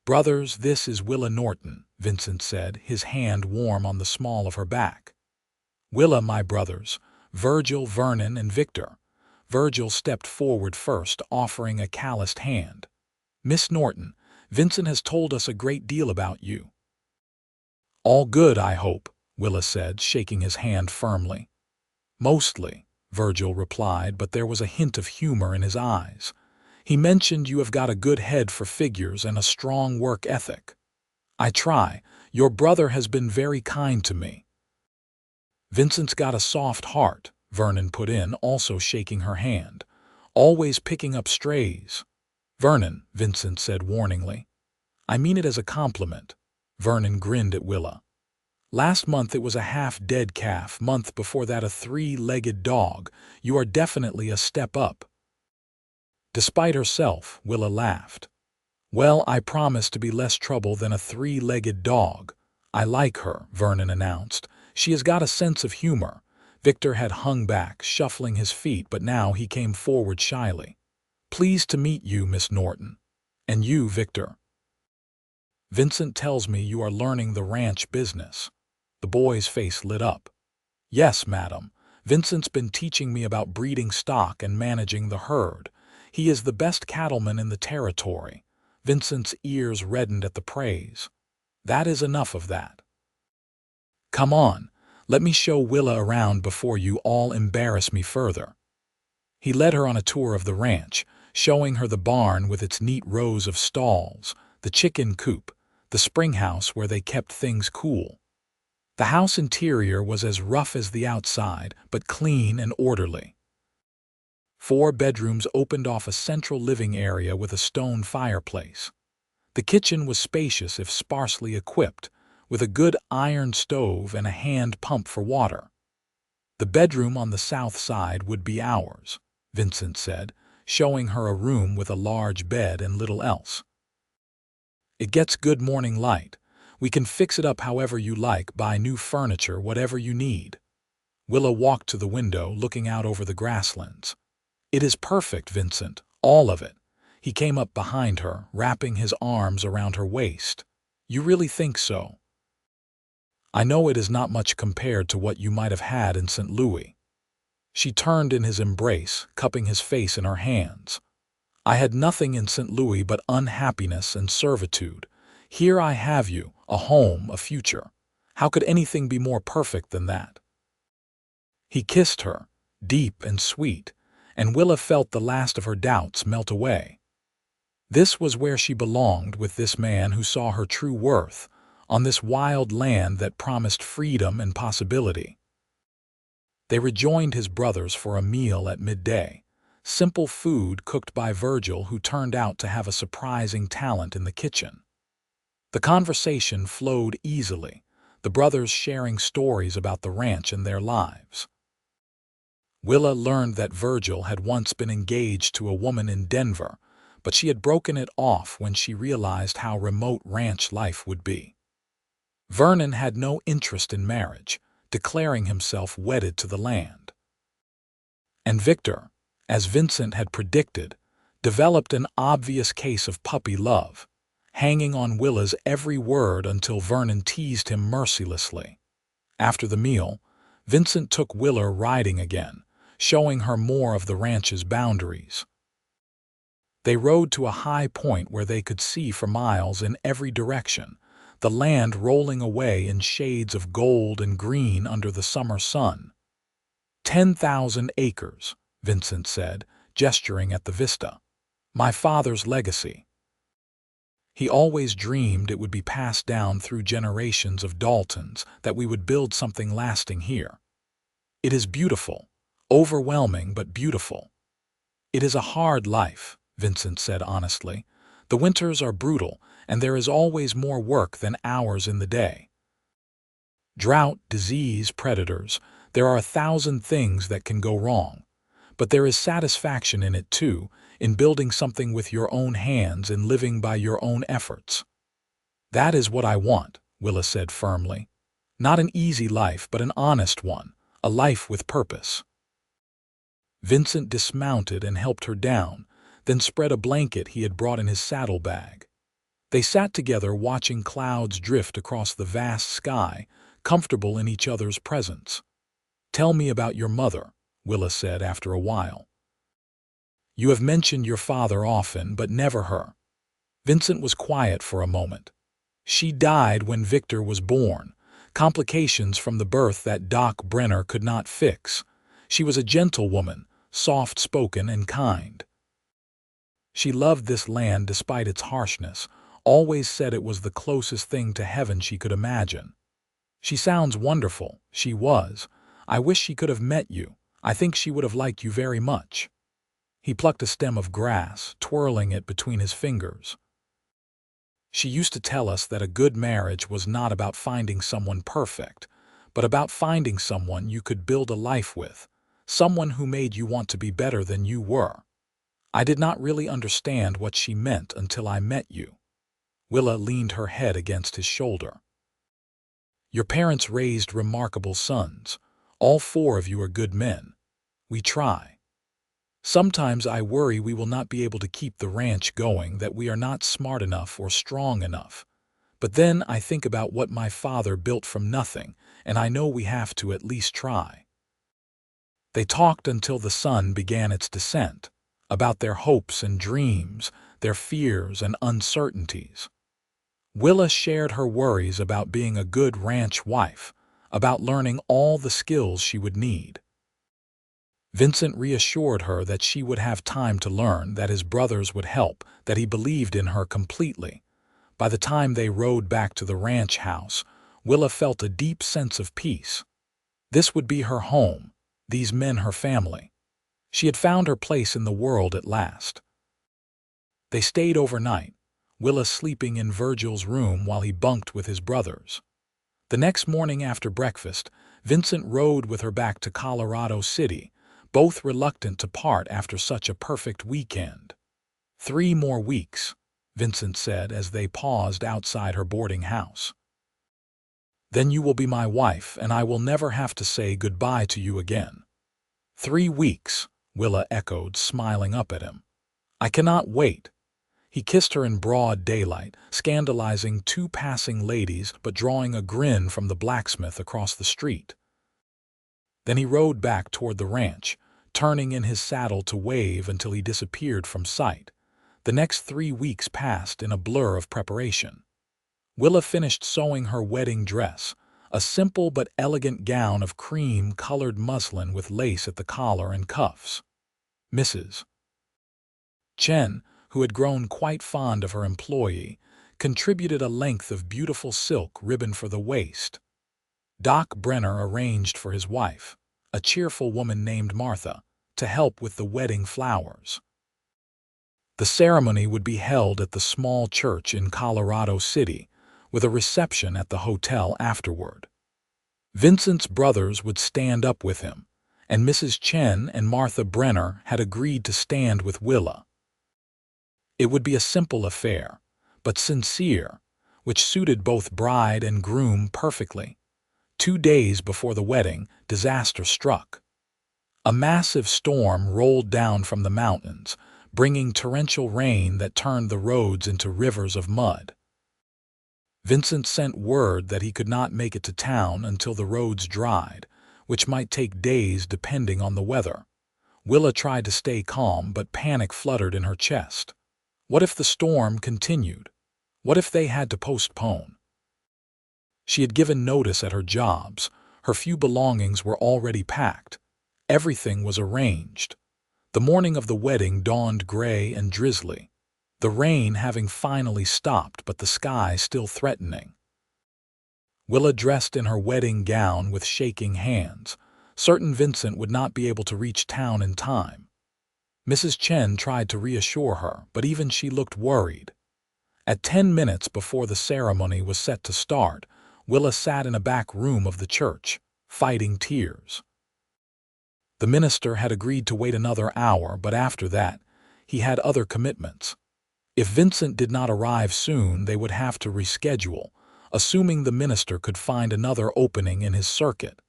"Brothers, this is Willa Norton," Vincent said, his hand warm on the small of her back. "Willa, my brothers, Virgil, Vernon, and Victor." Virgil stepped forward first, offering a calloused hand. "Miss Norton, Vincent has told us a great deal about you." "All good, I hope," Willa said, shaking his hand firmly. "Mostly," Virgil replied, but there was a hint of humor in his eyes. "He mentioned you have got a good head for figures and a strong work ethic." "I try. Your brother has been very kind to me." "Vincent's got a soft heart," Vernon put in, also shaking her hand. "Always picking up strays." "Vernon," Vincent said warningly. "I mean it as a compliment." Vernon grinned at Willa. "Last month it was a half-dead calf, month before that a 3-legged dog. You are definitely a step up." Despite herself, Willa laughed. "Well, I promise to be less trouble than a 3-legged dog. I like her," Vernon announced. "She has got a sense of humor." Victor had hung back, shuffling his feet, but now he came forward shyly. "Pleased to meet you, Miss Norton. And you, Victor. Vincent tells me you are learning the ranch business." The boy's face lit up. "Yes, madam. Vincent's been teaching me about breeding stock and managing the herd. He is the best cattleman in the territory." Vincent's ears reddened at the praise. "That is enough of that. Come on, let me show Willa around before you all embarrass me further." He led her on a tour of the ranch, showing her the barn with its neat rows of stalls, the chicken coop, the spring house where they kept things cool. The house interior was as rough as the outside, but clean and orderly. 4 bedrooms opened off a central living area with a stone fireplace. The kitchen was spacious if sparsely equipped, with a good iron stove and a hand pump for water. "The bedroom on the south side would be ours," Vincent said, showing her a room with a large bed and little else. "It gets good morning light. We can fix it up however you like, buy new furniture, whatever you need." Willa walked to the window, looking out over the grasslands. "It is perfect, Vincent, all of it." He came up behind her, wrapping his arms around her waist. "You really think so? I know it is not much compared to what you might have had in St. Louis." She turned in his embrace, cupping his face in her hands. "I had nothing in St. Louis but unhappiness and servitude. Here I have you, a home, a future. How could anything be more perfect than that?" He kissed her, deep and sweet, and Willa felt the last of her doubts melt away. This was where she belonged, with this man who saw her true worth, on this wild land that promised freedom and possibility. They rejoined his brothers for a meal at midday, simple food cooked by Virgil, who turned out to have a surprising talent in the kitchen. The conversation flowed easily, the brothers sharing stories about the ranch and their lives. Willa learned that Virgil had once been engaged to a woman in Denver, but she had broken it off when she realized how remote ranch life would be. Vernon had no interest in marriage, declaring himself wedded to the land. And Victor, as Vincent had predicted, developed an obvious case of puppy love, hanging on Willa's every word until Vernon teased him mercilessly. After the meal, Vincent took Willa riding again, showing her more of the ranch's boundaries. They rode to a high point where they could see for miles in every direction, the land rolling away in shades of gold and green under the summer sun. 10,000 acres, Vincent said, gesturing at the vista. My father's legacy. He always dreamed it would be passed down through generations of Daltons, that we would build something lasting here. It is beautiful, overwhelming but beautiful. It is a hard life, Vincent said honestly. The winters are brutal, and there is always more work than hours in the day. Drought, disease, predators, there are 1,000 things that can go wrong. But there is satisfaction in it too, in building something with your own hands and living by your own efforts. That is what I want, Willa said firmly. Not an easy life, but an honest one, a life with purpose. Vincent dismounted and helped her down, then spread a blanket he had brought in his saddlebag. They sat together watching clouds drift across the vast sky, comfortable in each other's presence. Tell me about your mother, Willa said after a while. You have mentioned your father often, but never her. Vincent was quiet for a moment. She died when Victor was born, complications from the birth that Doc Brenner could not fix. She was a gentle woman, soft-spoken and kind. She loved this land despite its harshness, always said it was the closest thing to heaven she could imagine. She sounds wonderful. She was. I wish she could have met you. I think she would have liked you very much. He plucked a stem of grass, twirling it between his fingers. She used to tell us that a good marriage was not about finding someone perfect, but about finding someone you could build a life with, someone who made you want to be better than you were. I did not really understand what she meant until I met you. Willa leaned her head against his shoulder. Your parents raised remarkable sons. All 4 of you are good men. We try. Sometimes I worry we will not be able to keep the ranch going, that we are not smart enough or strong enough. But then I think about what my father built from nothing, and I know we have to at least try. They talked until the sun began its descent, about their hopes and dreams, their fears and uncertainties. Willa shared her worries about being a good ranch wife, about learning all the skills she would need. Vincent reassured her that she would have time to learn, that his brothers would help, that he believed in her completely. By the time they rode back to the ranch house, Willa felt a deep sense of peace. This would be her home, these men her family. She had found her place in the world at last. They stayed overnight, Willa sleeping in Virgil's room while he bunked with his brothers. The next morning after breakfast, Vincent rode with her back to Colorado City, both reluctant to part after such a perfect weekend. 3 more weeks, Vincent said as they paused outside her boarding house. Then you will be my wife, and I will never have to say goodbye to you again. 3 weeks, Willa echoed, smiling up at him. I cannot wait. He kissed her in broad daylight, scandalizing 2 passing ladies but drawing a grin from the blacksmith across the street. Then he rode back toward the ranch, turning in his saddle to wave until he disappeared from sight. The next 3 weeks passed in a blur of preparation. Willa finished sewing her wedding dress, a simple but elegant gown of cream-colored muslin with lace at the collar and cuffs. Mrs. Chen, who had grown quite fond of her employee, contributed a length of beautiful silk ribbon for the waist. Doc Brenner arranged for his wife, a cheerful woman named Martha, to help with the wedding flowers. The ceremony would be held at the small church in Colorado City, with a reception at the hotel afterward. Vincent's brothers would stand up with him, and Mrs. Chen and Martha Brenner had agreed to stand with Willa. It would be a simple affair, but sincere, which suited both bride and groom perfectly. 2 days before the wedding, disaster struck. A massive storm rolled down from the mountains, bringing torrential rain that turned the roads into rivers of mud. Vincent sent word that he could not make it to town until the roads dried, which might take days depending on the weather. Willa tried to stay calm, but panic fluttered in her chest. What if the storm continued? What if they had to postpone? She had given notice at her jobs. Her few belongings were already packed. Everything was arranged. The morning of the wedding dawned gray and drizzly, the rain having finally stopped but the sky still threatening. Willa dressed in her wedding gown with shaking hands, certain Vincent would not be able to reach town in time. Mrs. Chen tried to reassure her, but even she looked worried. At 10 minutes before the ceremony was set to start, Willa sat in a back room of the church, fighting tears. The minister had agreed to wait another hour, but after that, he had other commitments. If Vincent did not arrive soon, they would have to reschedule, assuming the minister could find another opening in his circuit.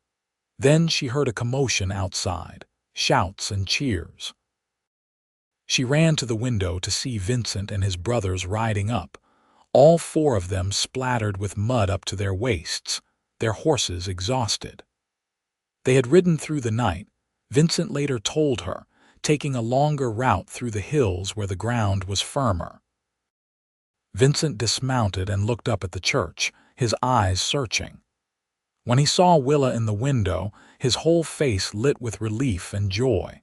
Then she heard a commotion outside, shouts and cheers. She ran to the window to see Vincent and his brothers riding up, all 4 of them splattered with mud up to their waists, their horses exhausted. They had ridden through the night, Vincent later told her, taking a longer route through the hills where the ground was firmer. Vincent dismounted and looked up at the church, his eyes searching. When he saw Willa in the window, his whole face lit with relief and joy.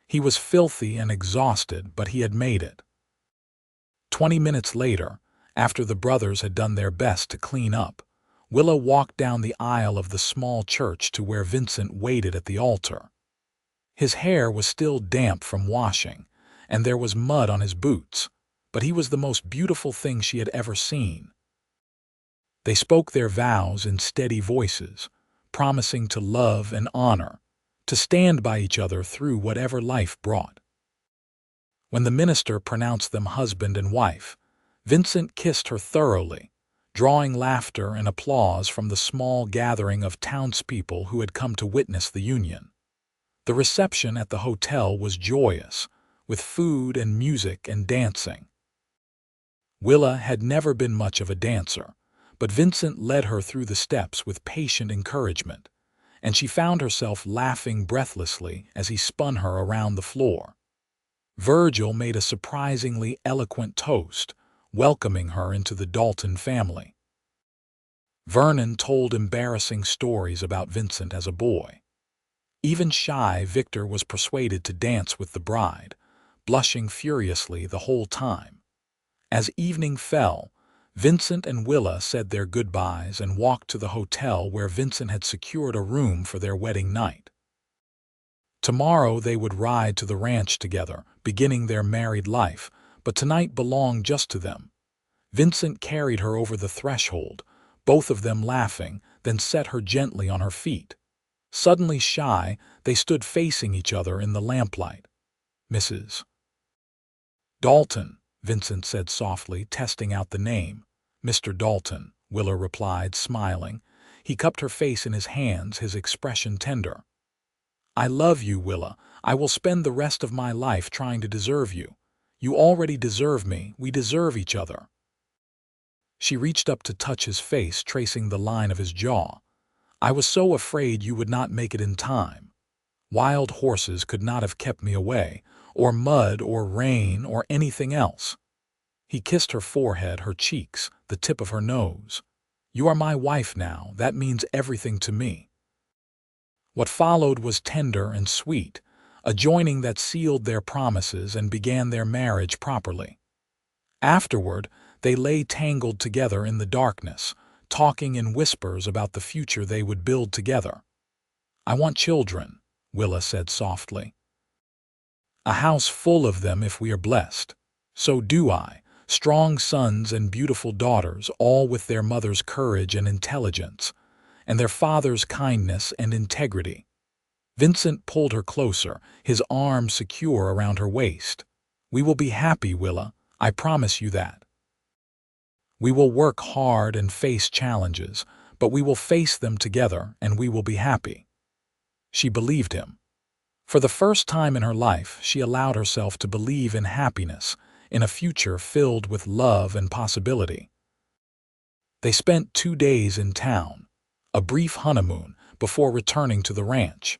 He was filthy and exhausted, but he had made it. 20 minutes later, after the brothers had done their best to clean up, Willa walked down the aisle of the small church to where Vincent waited at the altar. His hair was still damp from washing, and there was mud on his boots, but he was the most beautiful thing she had ever seen. They spoke their vows in steady voices, promising to love and honor, to stand by each other through whatever life brought. When the minister pronounced them husband and wife, Vincent kissed her thoroughly, drawing laughter and applause from the small gathering of townspeople who had come to witness the union. The reception at the hotel was joyous, with food and music and dancing. Willa had never been much of a dancer, but Vincent led her through the steps with patient encouragement, and she found herself laughing breathlessly as he spun her around the floor. Virgil made a surprisingly eloquent toast, welcoming her into the Dalton family. Vernon told embarrassing stories about Vincent as a boy. Even shy Victor was persuaded to dance with the bride, blushing furiously the whole time. As evening fell, Vincent and Willa said their goodbyes and walked to the hotel where Vincent had secured a room for their wedding night. Tomorrow they would ride to the ranch together, beginning their married life, but tonight belonged just to them. Vincent carried her over the threshold, both of them laughing, then set her gently on her feet. Suddenly shy, they stood facing each other in the lamplight. "Mrs. Dalton," Vincent said softly, testing out the name. "Mr. Dalton," Willa replied, smiling. He cupped her face in his hands, his expression tender. "I love you, Willa. I will spend the rest of my life trying to deserve you. You already deserve me. We deserve each other." She reached up to touch his face, tracing the line of his jaw. "I was so afraid you would not make it in time. Wild horses could not have kept me away, or mud or rain or anything else." He kissed her forehead, her cheeks, the tip of her nose. "You are my wife now. That means everything to me." What followed was tender and sweet, a joining that sealed their promises and began their marriage properly. Afterward, they lay tangled together in the darkness, talking in whispers about the future they would build together. "I want children," Willa said softly. "A house full of them if we are blessed." "So do I. strong sons and beautiful daughters, all with their mother's courage and intelligence, and their father's kindness and integrity. Vincent pulled her closer, his arm secure around her waist. "We will be happy, Willa. I promise you that. We will work hard and face challenges, but we will face them together and we will be happy." She believed him. For the first time in her life, she allowed herself to believe in happiness, in a future filled with love and possibility. They spent 2 days in town, a brief honeymoon, before returning to the ranch.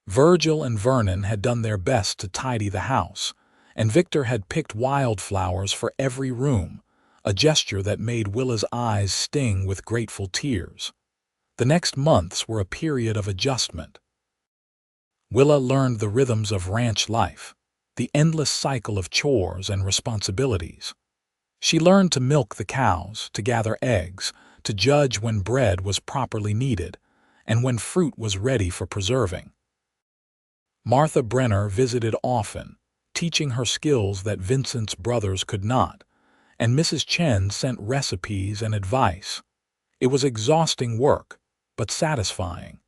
Virgil and Vernon had done their best to tidy the house, and Victor had picked wildflowers for every room, a gesture that made Willa's eyes sting with grateful tears. The next months were a period of adjustment. Willa learned the rhythms of ranch life, the endless cycle of chores and responsibilities. She learned to milk the cows, to gather eggs, to judge when bread was properly kneaded, and when fruit was ready for preserving. Martha Brenner visited often, teaching her skills that Vincent's brothers could not, and Mrs. Chen sent recipes and advice. It was exhausting work, but satisfying.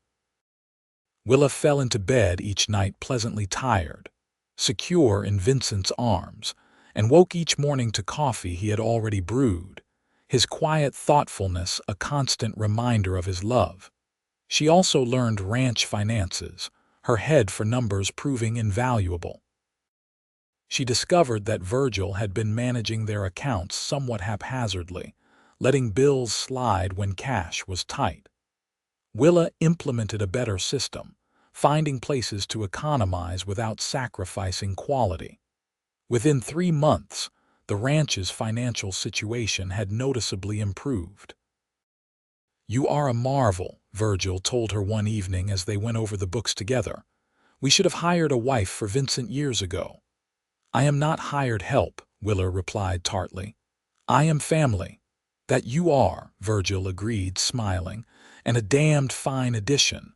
Willa fell into bed each night pleasantly tired, secure in Vincent's arms, and woke each morning to coffee he had already brewed, his quiet thoughtfulness a constant reminder of his love. She also learned ranch finances, her head for numbers proving invaluable. She discovered that Virgil had been managing their accounts somewhat haphazardly, letting bills slide when cash was tight. Willa implemented a better system, finding places to economize without sacrificing quality. Within 3 months, the ranch's financial situation had noticeably improved. "You are a marvel," Virgil told her one evening as they went over the books together. "We should have hired a wife for Vincent years ago." "I am not hired help," Willa replied tartly. "I am family." "That you are," Virgil agreed, smiling, "and a damned fine addition."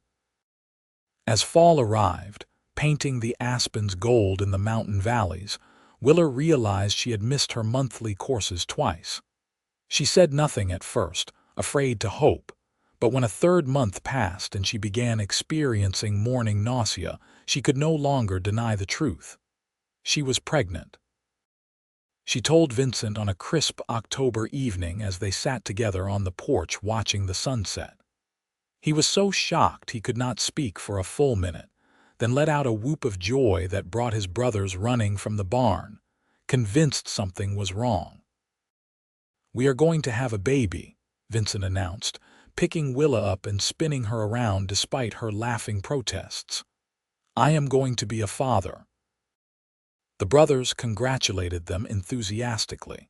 As fall arrived, painting the aspens gold in the mountain valleys, Willa realized she had missed her monthly courses twice. She said nothing at first, afraid to hope, but when a 3rd month passed and she began experiencing morning nausea, she could no longer deny the truth. She was pregnant. She told Vincent on a crisp October evening as they sat together on the porch watching the sunset. He was so shocked he could not speak for a full minute, then let out a whoop of joy that brought his brothers running from the barn, convinced something was wrong. "We are going to have a baby," Vincent announced, picking Willa up and spinning her around despite her laughing protests. "I am going to be a father." The brothers congratulated them enthusiastically,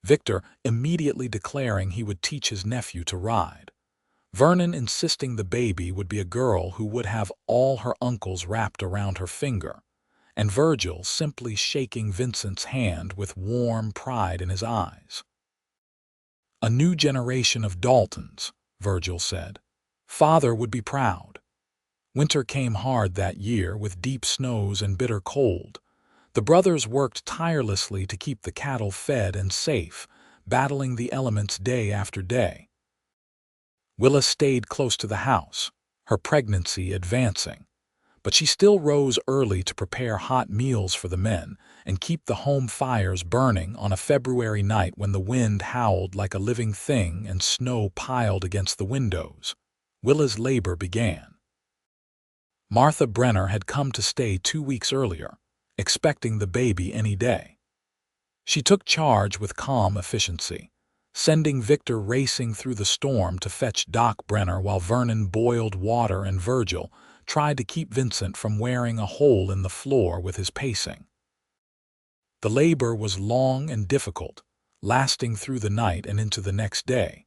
Victor immediately declaring he would teach his nephew to ride, Vernon insisting the baby would be a girl who would have all her uncles wrapped around her finger, and Virgil simply shaking Vincent's hand with warm pride in his eyes. "A new generation of Daltons," Virgil said. "Father would be proud." Winter came hard that year with deep snows and bitter cold. The brothers worked tirelessly to keep the cattle fed and safe, battling the elements day after day. Willa stayed close to the house, her pregnancy advancing, but she still rose early to prepare hot meals for the men and keep the home fires burning on a February night when the wind howled like a living thing and snow piled against the windows. Willa's labor began. Martha Brenner had come to stay 2 weeks earlier, expecting the baby any day. She took charge with calm efficiency, sending Victor racing through the storm to fetch Doc Brenner while Vernon boiled water and Virgil tried to keep Vincent from wearing a hole in the floor with his pacing. The labor was long and difficult, lasting through the night and into the next day.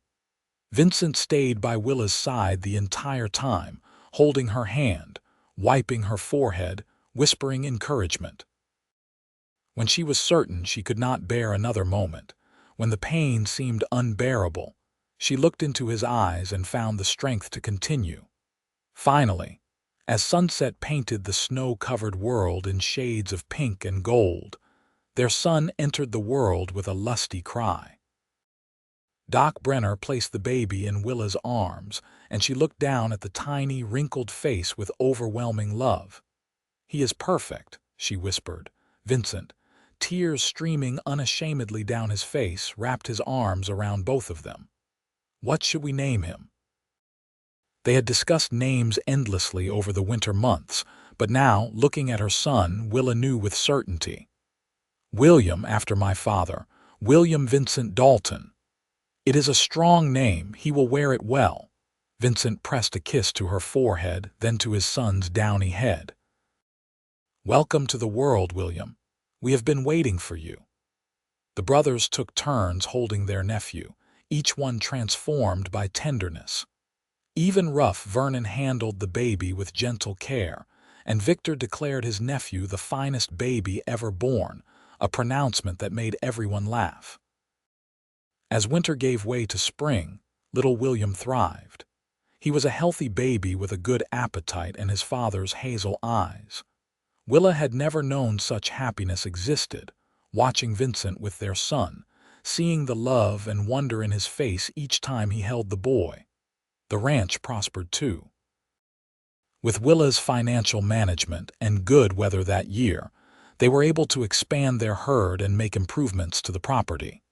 Vincent stayed by Willa's side the entire time, holding her hand, wiping her forehead, whispering encouragement. When she was certain she could not bear another moment, when the pain seemed unbearable, she looked into his eyes and found the strength to continue. Finally, as sunset painted the snow-covered world in shades of pink and gold, Their son entered the world with a lusty cry. Doc Brenner placed the baby in Willa's arms, and she looked down at the tiny, wrinkled face with overwhelming love. "He is perfect," she whispered. Vincent, tears streaming unashamedly down his face, wrapped his arms around both of them. "What should we name him?" They had discussed names endlessly over the winter months, but now, looking at her son, Willa knew with certainty. "William, after my father. William Vincent Dalton. It is a strong name. He will wear it well." Vincent pressed a kiss to her forehead, then to his son's downy head. "Welcome to the world, William. We have been waiting for you." The brothers took turns holding their nephew, each one transformed by tenderness. Even rough Vernon handled the baby with gentle care, and Victor declared his nephew the finest baby ever born, a pronouncement that made everyone laugh. As winter gave way to spring, little William thrived. He was a healthy baby with a good appetite and his father's hazel eyes. Willa had never known such happiness existed, watching Vincent with their son, seeing the love and wonder in his face each time he held the boy. The ranch prospered too. With Willa's financial management and good weather that year, they were able to expand their herd and make improvements to the property.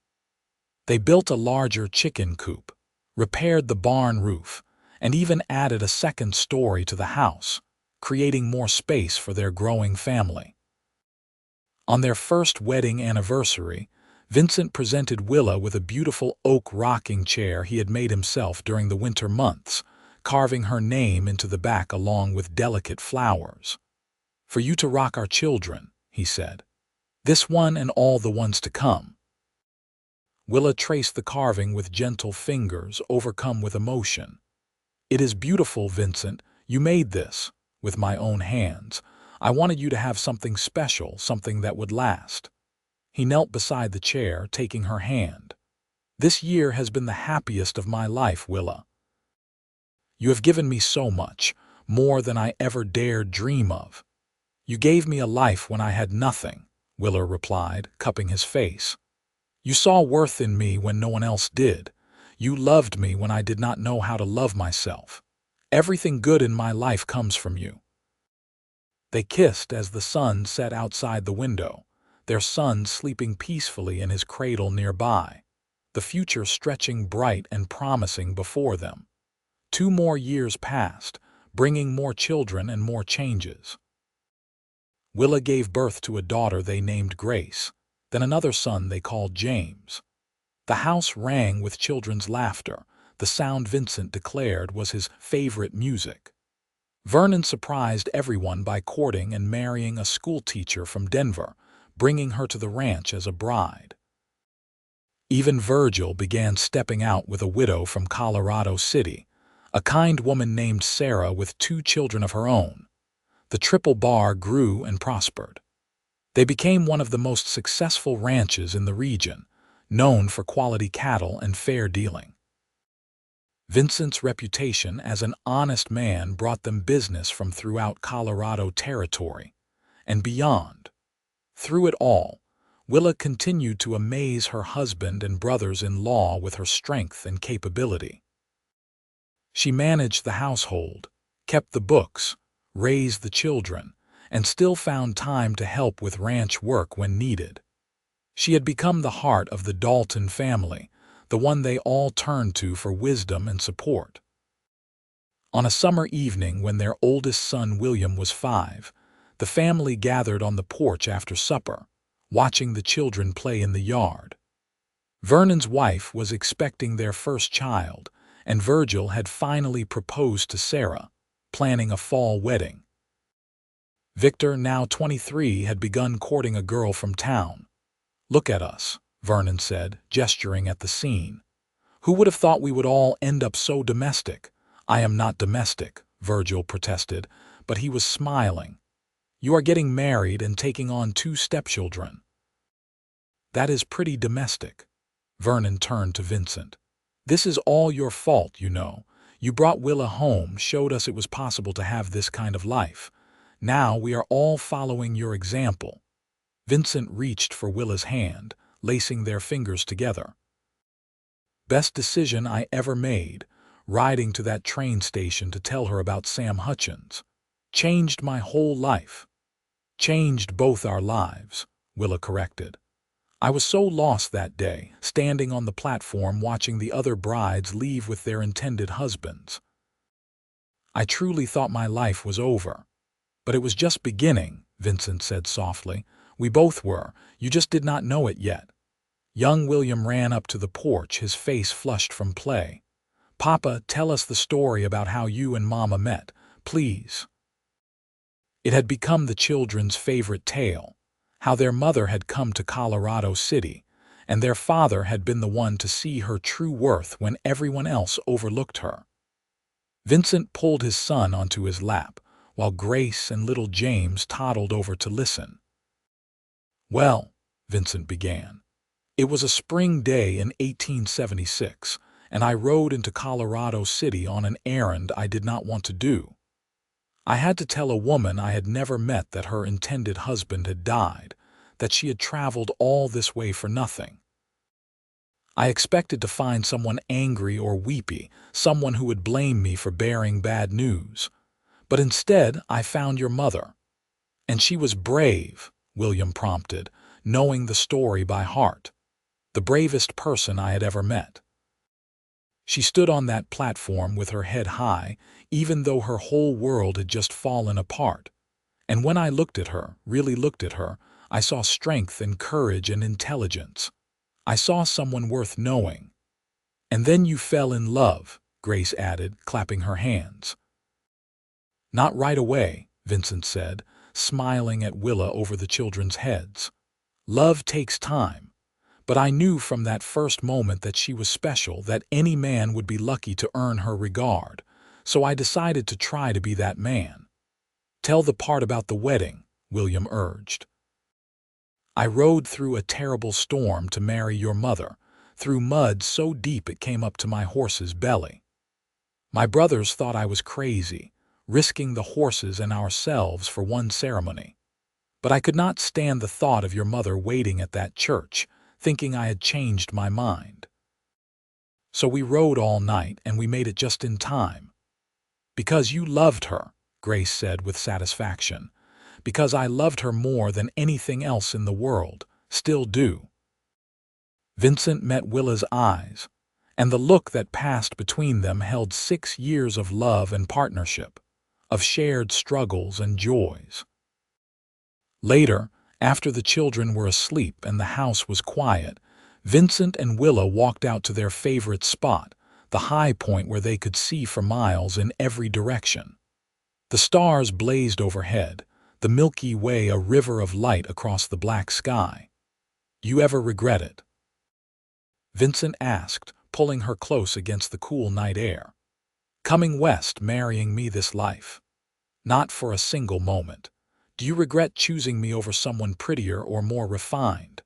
They built a larger chicken coop, repaired the barn roof, and even added a second story to the house, creating more space for their growing family. On their first wedding anniversary, Vincent presented Willa with a beautiful oak rocking chair he had made himself during the winter months, carving her name into the back along with delicate flowers. "For you to rock our children," he said. "This one and all the ones to come." Willa traced the carving with gentle fingers, overcome with emotion. "It is beautiful, Vincent. You made this with my own hands. I wanted you to have something special, something that would last." He knelt beside the chair, taking her hand. "This year has been the happiest of my life, Willa. You have given me so much, more than I ever dared dream of." "You gave me a life when I had nothing," Willa replied, cupping his face. "You saw worth in me when no one else did. You loved me when I did not know how to love myself. Everything good in my life comes from you." They kissed as the sun set outside the window, their son sleeping peacefully in his cradle nearby, the future stretching bright and promising before them. 2 more years passed, bringing more children and more changes. Willa gave birth to a daughter they named Grace, then another son they called James. The house rang with children's laughter, the sound Vincent declared was his favorite music. Vernon surprised everyone by courting and marrying a schoolteacher from Denver, bringing her to the ranch as a bride. Even Virgil began stepping out with a widow from Colorado City, a kind woman named Sarah with 2 children of her own. The Triple Bar grew and prospered. They became one of the most successful ranches in the region, known for quality cattle and fair dealing. Vincent's reputation as an honest man brought them business from throughout Colorado Territory and beyond. Through it all, Willa continued to amaze her husband and brothers-in-law with her strength and capability. She managed the household, kept the books, raised the children, and still found time to help with ranch work when needed. She had become the heart of the Dalton family, the one they all turned to for wisdom and support. On a summer evening when their oldest son William was 5, the family gathered on the porch after supper, watching the children play in the yard. Vernon's wife was expecting their first child, and Virgil had finally proposed to Sarah, planning a fall wedding. Victor, now 23, had begun courting a girl from town. "Look at us," Vernon said, gesturing at the scene. "Who would have thought we would all end up so domestic?" "I am not domestic," Virgil protested, but he was smiling. "You are getting married and taking on 2 stepchildren." "That is pretty domestic." Vernon turned to Vincent. "This is all your fault, you know. You brought Willa home, showed us it was possible to have this kind of life. Now we are all following your example." Vincent reached for Willa's hand, lacing their fingers together. Best decision I ever made, riding to that train station to tell her about Sam Hutchins. Changed my whole life. Changed both our lives, Willa corrected. I was so lost that day, standing on the platform watching the other brides leave with their intended husbands. I truly thought my life was over. But it was just beginning, Vincent said softly. We both were, you just did not know it yet. Young William ran up to the porch, his face flushed from play. Papa, tell us the story about how you and Mama met, please. It had become the children's favorite tale, how their mother had come to Colorado City, and their father had been the one to see her true worth when everyone else overlooked her. Vincent pulled his son onto his lap, while Grace and little James toddled over to listen. Well, Vincent began. It was a spring day in 1876, and I rode into Colorado City on an errand I did not want to do. I had to tell a woman I had never met that her intended husband had died, that she had traveled all this way for nothing. I expected to find someone angry or weepy, someone who would blame me for bearing bad news. But instead, I found your mother. And she was brave, William prompted, knowing the story by heart. The bravest person I had ever met. She stood on that platform with her head high, even though her whole world had just fallen apart. And when I looked at her, really looked at her, I saw strength and courage and intelligence. I saw someone worth knowing. And then you fell in love, Grace added, clapping her hands. Not right away, Vincent said, smiling at Willa over the children's heads. Love takes time. But I knew from that first moment that she was special, that any man would be lucky to earn her regard, so I decided to try to be that man. Tell the part about the wedding, William urged. I rode through a terrible storm to marry your mother, through mud so deep it came up to my horse's belly. My brothers thought I was crazy, risking the horses and ourselves for one ceremony. But I could not stand the thought of your mother waiting at that church, thinking I had changed my mind. So we rode all night, and we made it just in time. Because you loved her, Grace said with satisfaction. Because I loved her more than anything else in the world, still do. Vincent met Willa's eyes, and the look that passed between them held 6 years of love and partnership, of shared struggles and joys. Later, after the children were asleep and the house was quiet, Vincent and Willa walked out to their favorite spot, the high point where they could see for miles in every direction. The stars blazed overhead, the Milky Way a river of light across the black sky. You ever regret it? Vincent asked, pulling her close against the cool night air. Coming west, marrying me this life? Not for a single moment. Do you regret choosing me over someone prettier or more refined?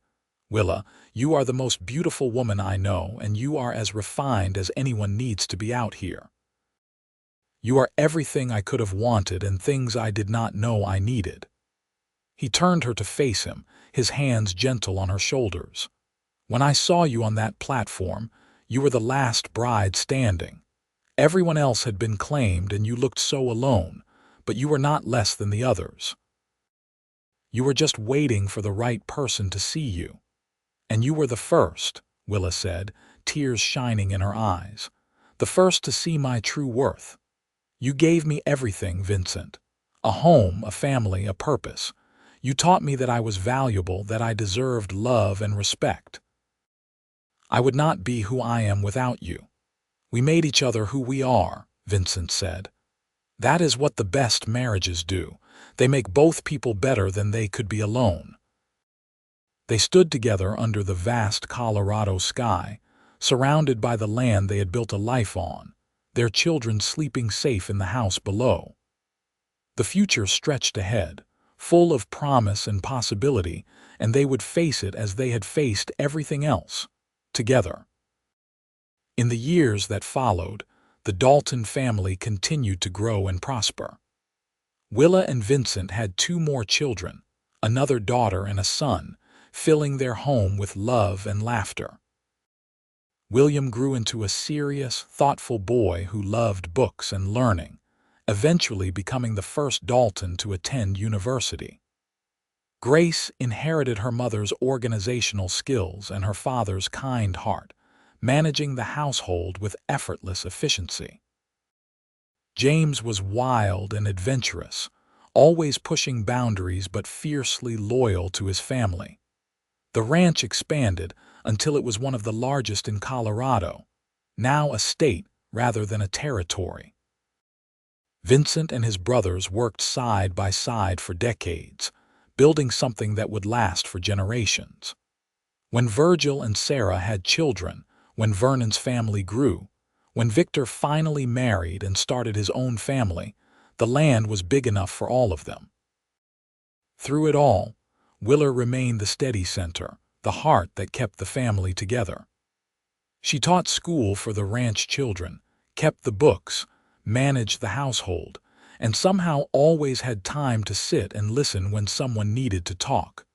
Willa, you are the most beautiful woman I know, and you are as refined as anyone needs to be out here. You are everything I could have wanted and things I did not know I needed. He turned her to face him, his hands gentle on her shoulders. When I saw you on that platform, you were the last bride standing. Everyone else had been claimed and you looked so alone, but you were not less than the others. You were just waiting for the right person to see you. And you were the first, Willa said, tears shining in her eyes. The first to see my true worth. You gave me everything, Vincent. A home, a family, a purpose. You taught me that I was valuable, that I deserved love and respect. I would not be who I am without you. We made each other who we are, Vincent said. That is what the best marriages do. They make both people better than they could be alone. They stood together under the vast Colorado sky, surrounded by the land they had built a life on, their children sleeping safe in the house below. The future stretched ahead, full of promise and possibility, and they would face it as they had faced everything else, together. In the years that followed, the Dalton family continued to grow and prosper. Willa and Vincent had 2 more children, another daughter and a son, filling their home with love and laughter. William grew into a serious, thoughtful boy who loved books and learning, eventually becoming the first Dalton to attend university. Grace inherited her mother's organizational skills and her father's kind heart, managing the household with effortless efficiency. James was wild and adventurous, always pushing boundaries but fiercely loyal to his family. The ranch expanded until it was one of the largest in Colorado, now a state rather than a territory. Vincent and his brothers worked side by side for decades, building something that would last for generations. When Virgil and Sarah had children, when Vernon's family grew, when Victor finally married and started his own family, the land was big enough for all of them. Through it all, Willa remained the steady center, the heart that kept the family together. She taught school for the ranch children, kept the books, managed the household, and somehow always had time to sit and listen when someone needed to talk.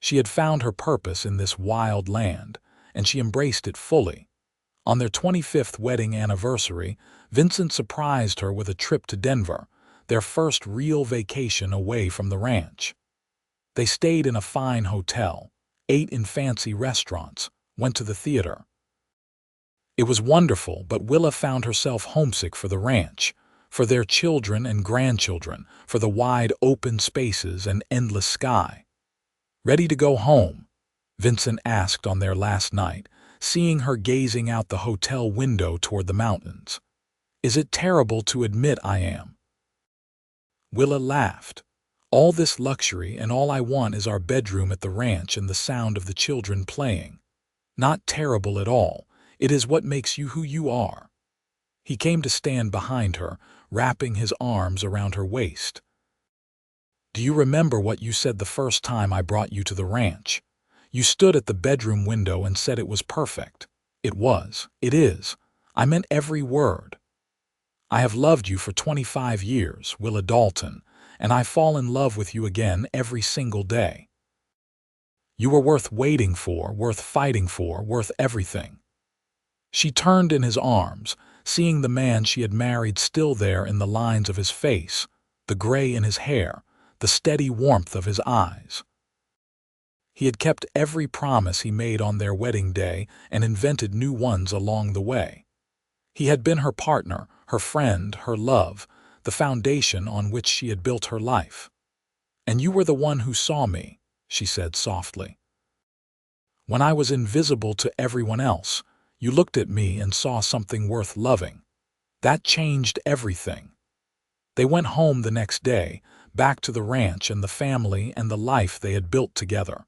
She had found her purpose in this wild land, and she embraced it fully. On their 25th wedding anniversary, Vincent surprised her with a trip to Denver, their first real vacation away from the ranch. They stayed in a fine hotel, ate in fancy restaurants, went to the theater. It was wonderful, but Willa found herself homesick for the ranch, for their children and grandchildren, for the wide open spaces and endless sky. "Ready to go home?" Vincent asked on their last night, seeing her gazing out the hotel window toward the mountains. "Is it terrible to admit I am?" Willa laughed. "All this luxury and all I want is our bedroom at the ranch and the sound of the children playing. Not terrible at all. It is what makes you who you are." He came to stand behind her, wrapping his arms around her waist. "Do you remember what you said the first time I brought you to the ranch? You stood at the bedroom window and said it was perfect. It was. It is. I meant every word. I have loved you for 25 years, Willa Dalton, and I fall in love with you again every single day. You were worth waiting for, worth fighting for, worth everything." She turned in his arms, seeing the man she had married still there in the lines of his face, the gray in his hair, the steady warmth of his eyes. He had kept every promise he made on their wedding day and invented new ones along the way. He had been her partner, her friend, her love, the foundation on which she had built her life. "And you were the one who saw me," she said softly. "When I was invisible to everyone else, you looked at me and saw something worth loving. That changed everything." They went home the next day, back to the ranch and the family and the life they had built together.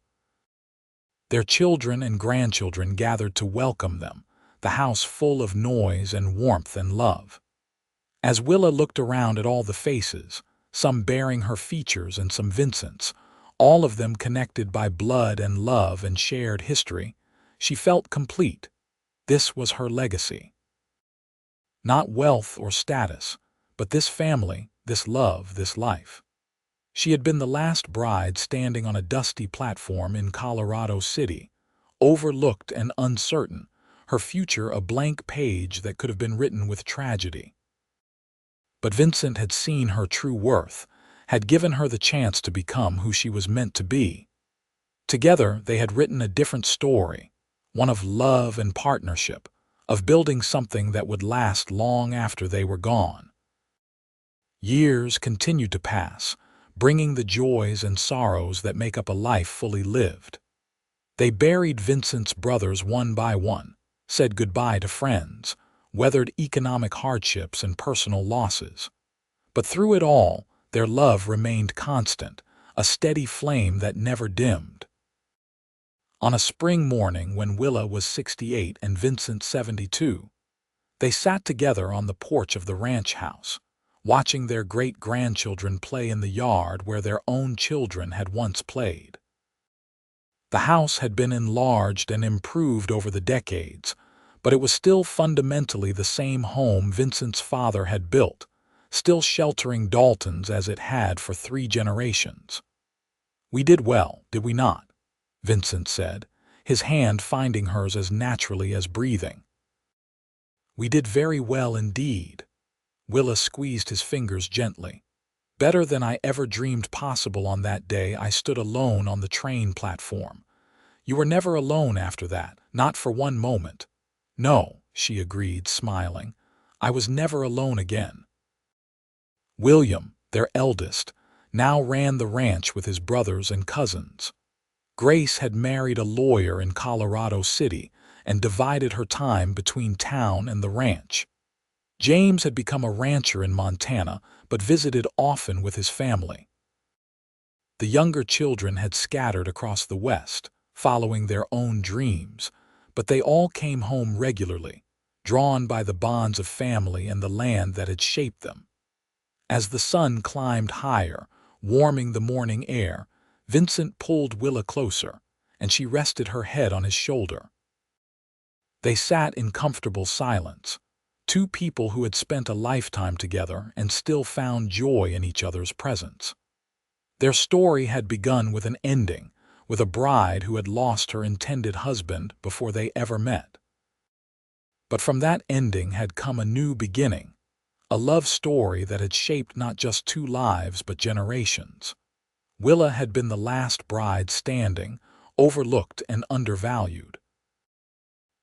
Their children and grandchildren gathered to welcome them, the house full of noise and warmth and love. As Willa looked around at all the faces, some bearing her features and some Vincent's, all of them connected by blood and love and shared history, she felt complete. This was her legacy. Not wealth or status, but this family, this love, this life. She had been the last bride standing on a dusty platform in Colorado City, overlooked and uncertain, her future a blank page that could have been written with tragedy. But Vincent had seen her true worth, had given her the chance to become who she was meant to be. Together they had written a different story, one of love and partnership, of building something that would last long after they were gone. Years continued to pass, bringing the joys and sorrows that make up a life fully lived. They buried Vincent's brothers one by one, said goodbye to friends, weathered economic hardships and personal losses. But through it all, their love remained constant, a steady flame that never dimmed. On a spring morning when Willa was 68 and Vincent 72, they sat together on the porch of the ranch house, watching their great-grandchildren play in the yard where their own children had once played. The house had been enlarged and improved over the decades, but it was still fundamentally the same home Vincent's father had built, still sheltering Daltons as it had for 3 generations. "We did well, did we not?" Vincent said, his hand finding hers as naturally as breathing. "We did very well indeed." Willa squeezed his fingers gently. "Better than I ever dreamed possible on that day I stood alone on the train platform. You were never alone after that, not for one moment." "No," she agreed, smiling. "I was never alone again." William, their eldest, now ran the ranch with his brothers and cousins. Grace had married a lawyer in Colorado City and divided her time between town and the ranch. James had become a rancher in Montana, but visited often with his family. The younger children had scattered across the West, following their own dreams, but they all came home regularly, drawn by the bonds of family and the land that had shaped them. As the sun climbed higher, warming the morning air, Vincent pulled Willa closer, and she rested her head on his shoulder. They sat in comfortable silence, two people who had spent a lifetime together and still found joy in each other's presence. Their story had begun with an ending, with a bride who had lost her intended husband before they ever met. But from that ending had come a new beginning, a love story that had shaped not just two lives but generations. Willa had been the last bride standing, overlooked and undervalued.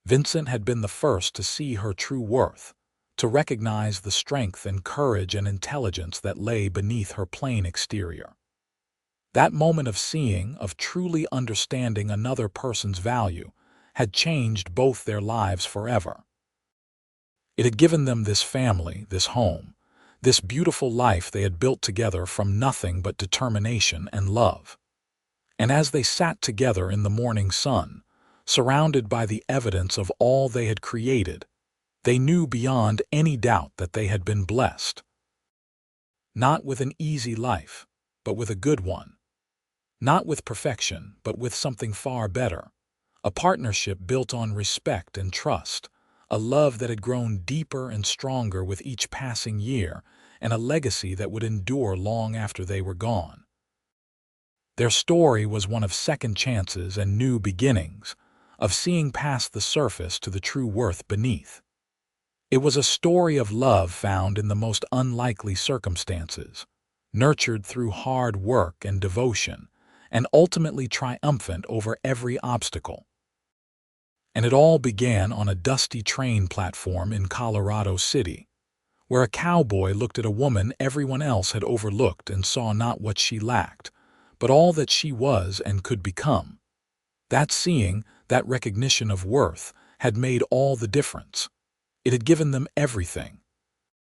Vincent had been the first to see her true worth, to recognize the strength and courage and intelligence that lay beneath her plain exterior. That moment of seeing, of truly understanding another person's value, had changed both their lives forever. It had given them this family, this home, this beautiful life they had built together from nothing but determination and love. And as they sat together in the morning sun, surrounded by the evidence of all they had created, they knew beyond any doubt that they had been blessed. Not with an easy life, but with a good one. Not with perfection, but with something far better. A partnership built on respect and trust, a love that had grown deeper and stronger with each passing year, and a legacy that would endure long after they were gone. Their story was one of second chances and new beginnings, of seeing past the surface to the true worth beneath. It was a story of love found in the most unlikely circumstances, nurtured through hard work and devotion, and ultimately triumphant over every obstacle. And it all began on a dusty train platform in Colorado City, where a cowboy looked at a woman everyone else had overlooked and saw not what she lacked, but all that she was and could become. That seeing, that recognition of worth, had made all the difference. It had given them everything,